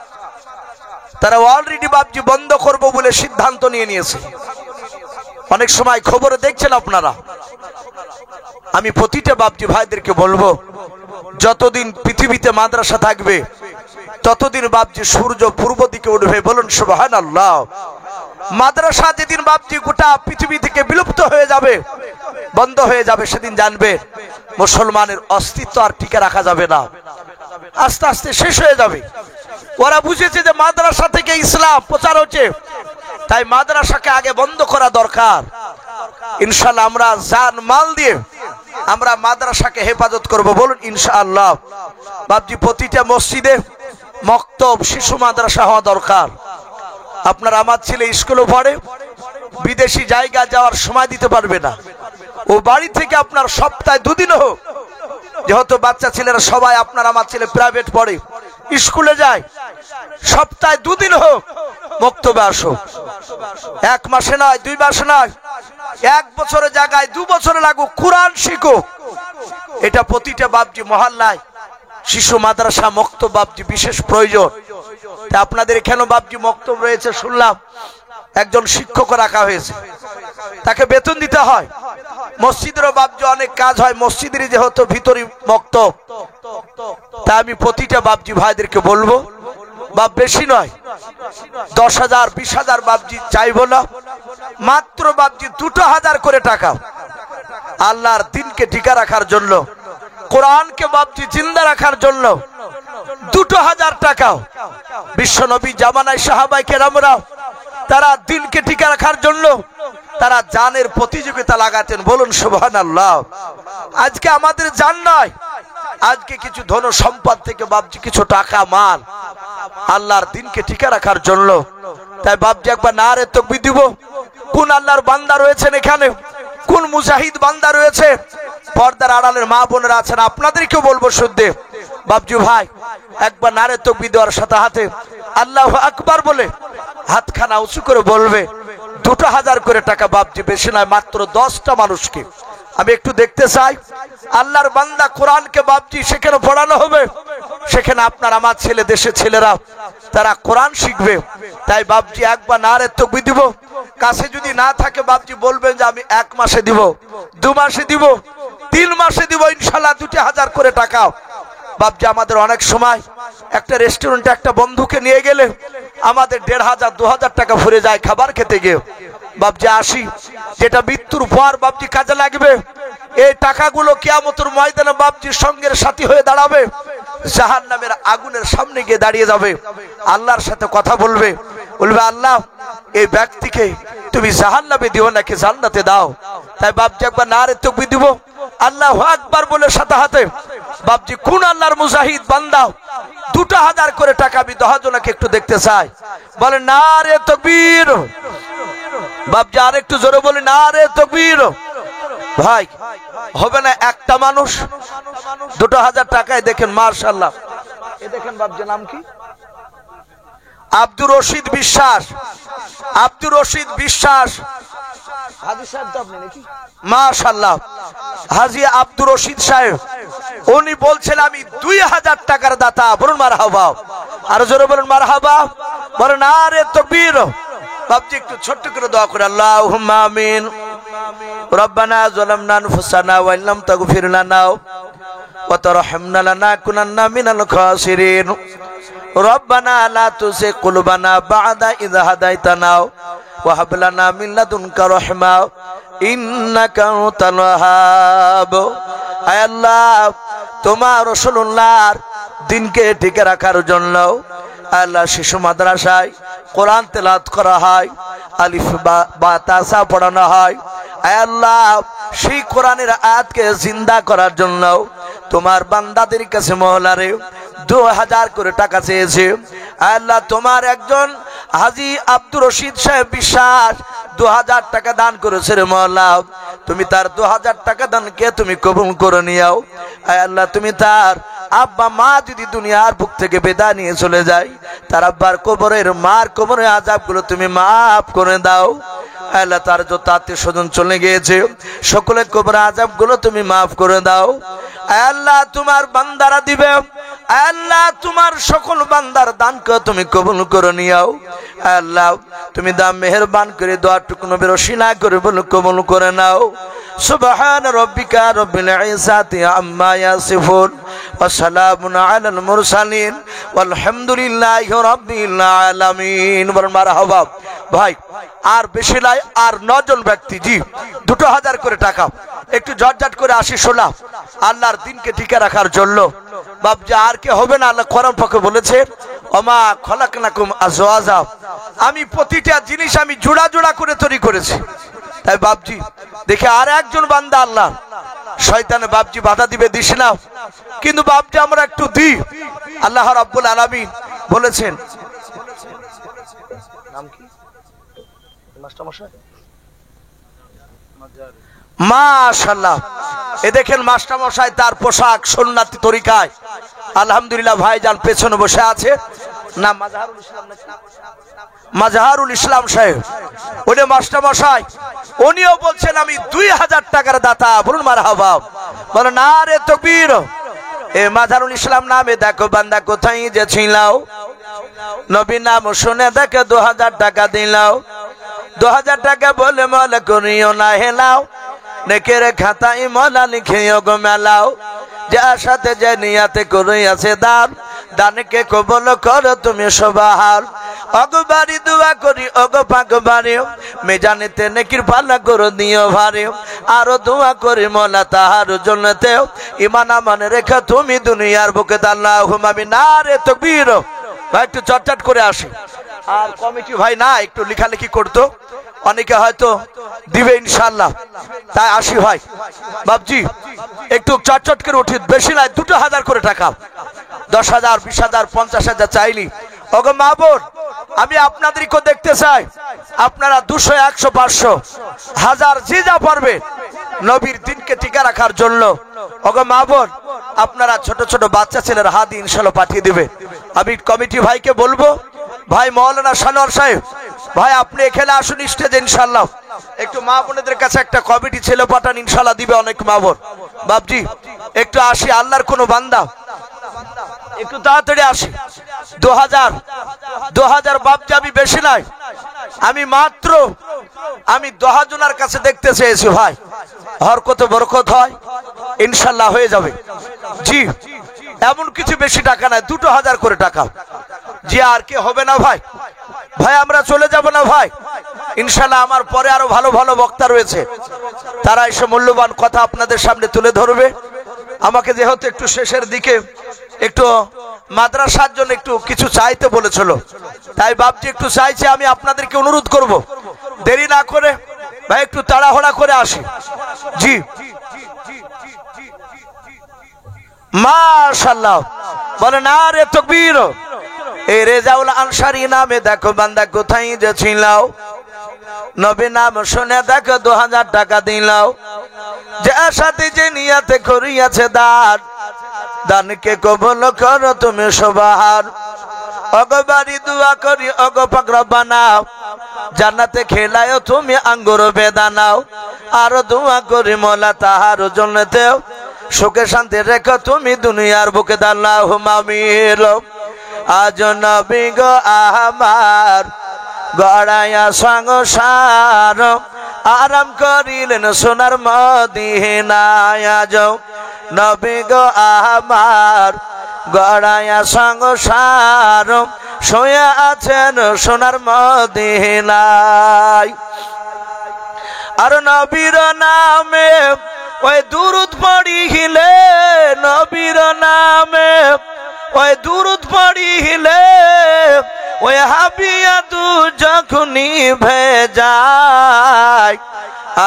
তারা অলরেডি বাপজি বন্ধ করব বলে সিদ্ধান্ত নিয়েছে অনেক সময় খবরে দেখছেন আপনারা আমি প্রতিটা বাপজি ভাইদেরকে বলবো যতদিন পৃথিবীতে মাদ্রাসা থাকবে ততদিন বাপজি সূর্য পূর্ব দিকে উঠবে। বলুন সুবহানাল্লাহ। মাদ্রাসা যেদিন বাপজি গোটা পৃথিবী থেকে বিলুপ্ত হয়ে যাবে, বন্ধ হয়ে যাবে, সেদিন জানবে মুসলমানের অস্তিত্ব আর টিকে রাখা যাবে না, আস্তে আস্তে শেষ হয়ে যাবে। ওরা বুঝেছে যে মাদ্রাসা থেকে ইসলাম প্রচার হচ্ছে, তাই মাদ্রাসাকে আগে বন্ধ করা দরকার। ইনশাআল্লাহ আমরা জান মাল দিয়ে আমরা মাদ্রাসাকে হেফাজত করব। বলুন ইনশাআল্লাহ। বাপজি প্রতিটা মসজিদে মক্তব শিশু মাদ্রাসা হওয়া দরকার। আপনার আমার ছেলে স্কুলে পড়ে, বিদেশি জায়গা যাওয়ার সময় দিতে পারবে না, ও বাড়ি থেকে আপনার সপ্তাহে 2 দিন হোক, যেহেতু বাচ্চা ছেলেরা সবাই আপনার আমার ছেলে প্রাইভেট পড়ে, স্কুলে যায়, সপ্তাহে 2 দিন হোক মক্তবে আসো। 1 মাসে নয়, 2 মাসে নয়, 1 বছরের জায়গায় 2 বছরে লাগুক, কোরআন শিখো। এটা প্রতিটা বাপজি মহল্লায় শিশু মাদ্রাসা মক্তব বাপজি বিশেষ প্রয়োজন। তা আপনাদের এখানেও বাপজি মক্তব রয়েছে, শুনলাম একজন শিক্ষক রাখা হয়েছে, তাকে বেতন দিতে হয়। মসজিদেরও বাপজি অনেক কাজ হয়, মসজিদের যেহেতু ভিতরে মক্তব, তা আমি প্রতিটা বাপজি ভাইদেরকে বলবো, বাপ বেশি নয়, 10,000 20,000 বাপজি চাইবো না, মাত্র বাপজি 2,000 করে টাকা আল্লাহর দিনকে টিকা রাখার জন্য, কোরআনকে বাপজি জিন্দা রাখার জন্য 2,000 টাকা। বিশ্বনবী জামানায় সাহাবায়ে কেরামরা তারা দিনকে টিকা রাখার জন্য তারা জানের প্রতিযোগিতা লাগাতেন। বলুন সুবহানাল্লাহ। আজকে আমাদের জান নয়, আজকে কিছু ধন সম্পদ থেকে বাপজি কিছু টাকা মাল আল্লাহর দিনকে টিকা রাখার জন্য। তাই বাপজি একবার নারে তাকবীর দিব। কোন আল্লাহর বান্দা রয়েছেন এখানে, কোন মুজাহিদ বান্দা রয়েছে, পর্দার আড়ালের মা বোনেরা আছেন, আপনাদেরকে বলবো শুদ্ধে বাপজি ভাই একবার নারে তাকবীর দেওয়ার সাথে হাতে আল্লাহু আকবার বলে হাতখানা উঁচু করে বলবে 2,000 করে টাকা বাপজি, বেশি নয়, মাত্র 10টা মানুষকে আমি একটু দেখতে চাই। আল্লাহর বান্দা কোরআনকে বাপজি সেখানে পড়ানো হবে, সেখানে আপনার আমার ছেলে দেশের ছেলেরা তারা কোরআন শিখবে। তাই বাপজি একবার নারে তাকবীর দিব। কাছে যদি না থাকে বাপজি বলবেন যে আমি 1 মাসে দিব, 2 মাসে দিব, 3 মাসে দিব, ইনশাআল্লাহ 2,000 করে টাকা। বাপজি আমাদের অনেক সময় একটা রেস্টুরেন্টে একটা বন্ধুকে নিয়ে গেলে আমাদের 1,500 2,000 টাকা ফুরে যায় খাবার খেতে গিয়ে। বাপজি আসি, যেটা মৃত্যুর পর বাপজি কাজে লাগবে, এই টাকাগুলো কিয়ামতের ময়দানে বাপজির সঙ্গের সাথী হয়ে দাঁড়াবে, জাহান্নামের আগুনের সামনে গিয়ে দাঁড়িয়ে যাবে, আল্লাহর সাথে কথা বলবে, বলবে আল্লাহ এই ব্যক্তিকে তুমি জাহান্নামে দিও নাকি জান্নাতে দাও। তাই বাপজি একবার নারে তাকবীর দিব, আল্লাহু আকবার বলে সাথে হাতে বাপজি কোন আল্লাহর মুজাহিদ বান্দা 2,000 করে টাকা আমি 10 জনকে একটু দেখতে চাই, বলে নারে তাকবীর। বাপজি আর একটু জোরে বলে নারে তাকবীর। ভাই হবে না একটা মানুষ 2,000 টাকায় দেখেন মাশাআল্লাহ। এই দেখেন বাপজি নাম কি? আব্দুর রশিদ বিশ্বাস। আব্দুর রশিদ বিশ্বাস হাজী সাহেব তো আপনি নাকি? মাশাআল্লাহ, হাজী আব্দুর রশিদ সাহেব উনি বলছেন আমি 2,000 টাকার দাতা। বলুন মারহাবা, আর জোরে বলুন মারহাবা, বলেন নারে তাকবীর। বাপজি একটু ছোট্ট করে দোয়া করে আল্লাহুম্মা আমিন। রব্বানা যালামনা আনফুসানা ওয়া ইল্লাম তাগফির লানা ওয়া তারহামনা লানাকুনান্না মিনাল খাসিরিন। রব্বানা লা তুযিগ কুলুবানা বা'দা ইয হাদাইতানা ওয়া হাব লানা মিন লাদুনকা রাহমা ইন্নাকা আনতাল ওয়াহ্হাব। আয় আল্লাহ, তোমার রাসূলুল্লাহর দিনকে টিকে রাখার জন্য আল্লাহ শিশু মাদ্রাসায় কোরআন তেলাওয়াত করা হয়, আলিফ বা তাসা পড়ানো হয়। আয় আল্লাহ, সেই কোরআনের আয়াতকে জিন্দা করার জন্য তোমার বান্দাদের কাছে মওলারে 2,000 করে টাকা চেয়েছে। আয় আল্লাহ, তোমার একজন হাজী আব্দুর রশিদ সাহেব বিশ্বাস 2,000 টাকা দান করেছে রে মওলা, তুমি তার 2,000 টাকা দানকে তুমি কবুল করে নিও। আয় আল্লাহ, তুমি তার আব্বা মা যদি দুনিয়ার বুক থেকে বিদায় নিয়ে চলে যায়, তার আব্বার কবরের মার কবরের আযাবগুলো তুমি মাফ করে দাও। আল্লাহ, তার যত আত্মীয় স্বজন চলে গিয়েছে সকলের কবরের আযাবগুলো তুমি মাফ করে দাও। আল্লাহ, তোমার বান্দারা দিবে, আল্লাহ তোমার সকল বান্দার দানকে তুমি কবুল করে নিও। আল্লাহ, তুমি দাম মেহেরবান করে দোয়াটুকু নবীর ওসিলা করে বলে কবুল করে নাও। সুবহান রাব্বিকা রাব্বিল ইজ্জাতি আম্মা ইয়াসিফুন ওয়াসসালামুন আলাল মুরসালিন ওয়ালহামদুলিল্লাহি রাব্বিল আলামিন। বলেন মারহাবা। ভাই আর বেশি নাই, আর 9 জন ব্যক্তি, জি 2000 করে টাকা, একটু ঝটঝট করে আসি শোনা আল্লাহর দিনকে টিকে রাখার জন্য। বাপজি আর কে হবে না, আল্লাহ কোরআন পাকে বলেছে ওমা খলাকনাকুম আজওয়াজা, আমি প্রতিটা জিনিস আমি জোড়া জোড়া করে তৈরি করেছি। তাই বাপজি দেখে আর একজন বান্দা আল্লাহ শয়তানে বাপজি বাধা দিবে, দিস না, কিন্তু বাপজি আমরা একটু দিই। আল্লাহ রাব্বুল আলামিন বলেছেন, নাম কি মাস্টারমশাই? মাশাআল্লাহ, এ দেখেন মাস্টারমশাই তার পোশাক সুন্নতি তরিকায় আলহামদুলিল্লাহ। ভাইজান পেছনে বসে আছে, নাম মাজহারুল ইসলাম, মাজহারুল ইসলাম সাহেব, উনি মাস্টারমশাই, উনিও বলছেন আমি 2000 টাকার দাতা। বলুন মারহাবা। বলো নারে তাকবীর। এ মাজহারুল ইসলাম নামে দেখো বান্দা কোথায় যে ছিলাও, নবী নাম শুনে দেখে 2000 টাকা দিলাও। 2000 টাকা বলে মলা করিও না হেলাও, নেকের খাতায় মলা লিখিও গো মেলাও। যে আশাতে যে নিয়াতে করিয়াছে দান, দানকে কবুল করো তুমি সবাহার। অগবারি দোয়া করি অগ পাকবারে, মেজানেতে নেকির পাল্লা করো দিও ভারে। আরো দোয়া করি মলা তাহার জন্নতে, ঈমান আমান রেখা তুমি দুনিয়ার বুকে। আল্লাহুম্মা আমিন। নারে তাকবীর। ভাই একটু চটচট করে আসি। আর কমিটি ভাই না একটু লেখালেখি করতো, অনেকে হয়তো দিবে ইনশাআল্লাহ, তাই আসি ভাই। বাপজি একটু চটচট করে উঠি, বেশি নাই, 2000 করে টাকা, 10,000 20,000 50,000 চাইনি। ওগো মা বোন, আমি আপনাদেরকেও দেখতে চাই, আপনারা 200 100 500 1000 যে যা পারবে নবীর দিনকে টিকে রাখার জন্য। ওগো মা বোন, আপনারা ছোট ছোট বাচ্চা ছেলের হাত ইনশাআল্লাহ পাঠিয়ে দিবে। আমি কমিটি ভাইকে বলবো, ভাই মাওলানা সানোয়ার সাহেব, ভাই আপনি এখানে আসুন স্টেজে ইনশাআল্লাহ। একটু মা বোনেদের কাছে একটা কমিটি ছেলে পাঠান, ইনশাআল্লাহ দিবে অনেক মা বোন। বাপজি একটু আসি, আল্লাহর কোন বান্দা একটু তাড়াতাড়ি আসি। 2000 বাপজি আমি বেশি নাই, আমি মাত্র 10 জনের কাছে দেখতে চেয়েছি ভাই, হরকত বরকত হয় ইনশাআল্লাহ হয়ে যাবে। জি এমন কিছু বেশি টাকা নাই, 2000 করে টাকা। জি আর কি হবে না ভাই? ভাই আমরা চলে যাব না ভাই, ইনশাআল্লাহ আমার পরে আরো ভালো ভালো বক্তা রয়েছে, তারা এসে মূল্যবান কথা আপনাদের সামনে তুলে ধরবে। আমাকে যেহেতু একটু শেষের দিকে একটু মাদ্রাসার জন্য একটু কিছু চাইতে বলেছিল, তাই বাপজি একটু চাইছে, আমি আপনাদেরকে অনুরোধ করব দেরি না করে ভাই একটু তাড়াহুড়া করে আসি। জি মাশাআল্লাহ, বলে নারে তাকবীর। এই রেজাউল আনসারী নামে দেখো বান্দা কোথায় যে ছিলাও, নবী নাম শুনে দেখো 2000 টাকা দিলাও। যে সাথে যে নিয়াতে করিয়াছে দান, দানকে কবুল করো তুমি সবাহার। অগবারি দোয়া করি অগ পাক রব্বানা, জান্নাতে খেলায়ও তুমি আঙ্গুর বেদানাও। আর দোয়া করি মোলা তাহার জন্নতে, সুখে শান্তি রেখো তুমি দুনিয়ার বুকে। আল্লাহুম্মা আমিন। আজ নবী গো আমার গড়াইয়া সংসার, আরাম করিলেন সোনার মদিনায়। আজ নবী গো আমার গড়াইয়া সংসার, শুয়ে আছেন সোনার মদিনায়। আর নবীর নামে ওই দুরূদ পড়িলে, নবীর নামে ওই দুরূদ পড়িলে, ওই হাবিয়া দু যখনই ভেজায়।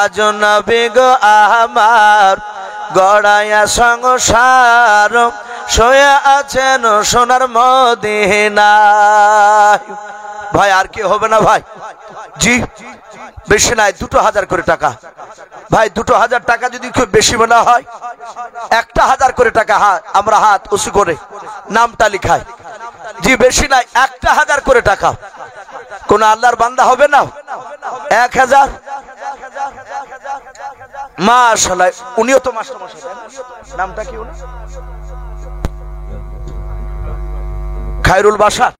আজ নবী গো আমার গড়াইয়া সংসার, শুয়ে আছেন সোনার মদিনায়। ভাই আর কি হবে না ভাই? জি বেশি নাই, 2000 করে টাকা। ভাই 2000 টাকা যদি খুব বেশি মনে হয়, 1000 করে টাকা আমরা হাত উঁচু করে নামটা লিখাই। জি বেশি নাই, 1000 করে টাকা। কোন আল্লাহর বান্দা হবে না? 1000 মাশাআল্লাহ। উনিও তো মাস্টারমশাই, নামটা কি? খায়রুল বাশার।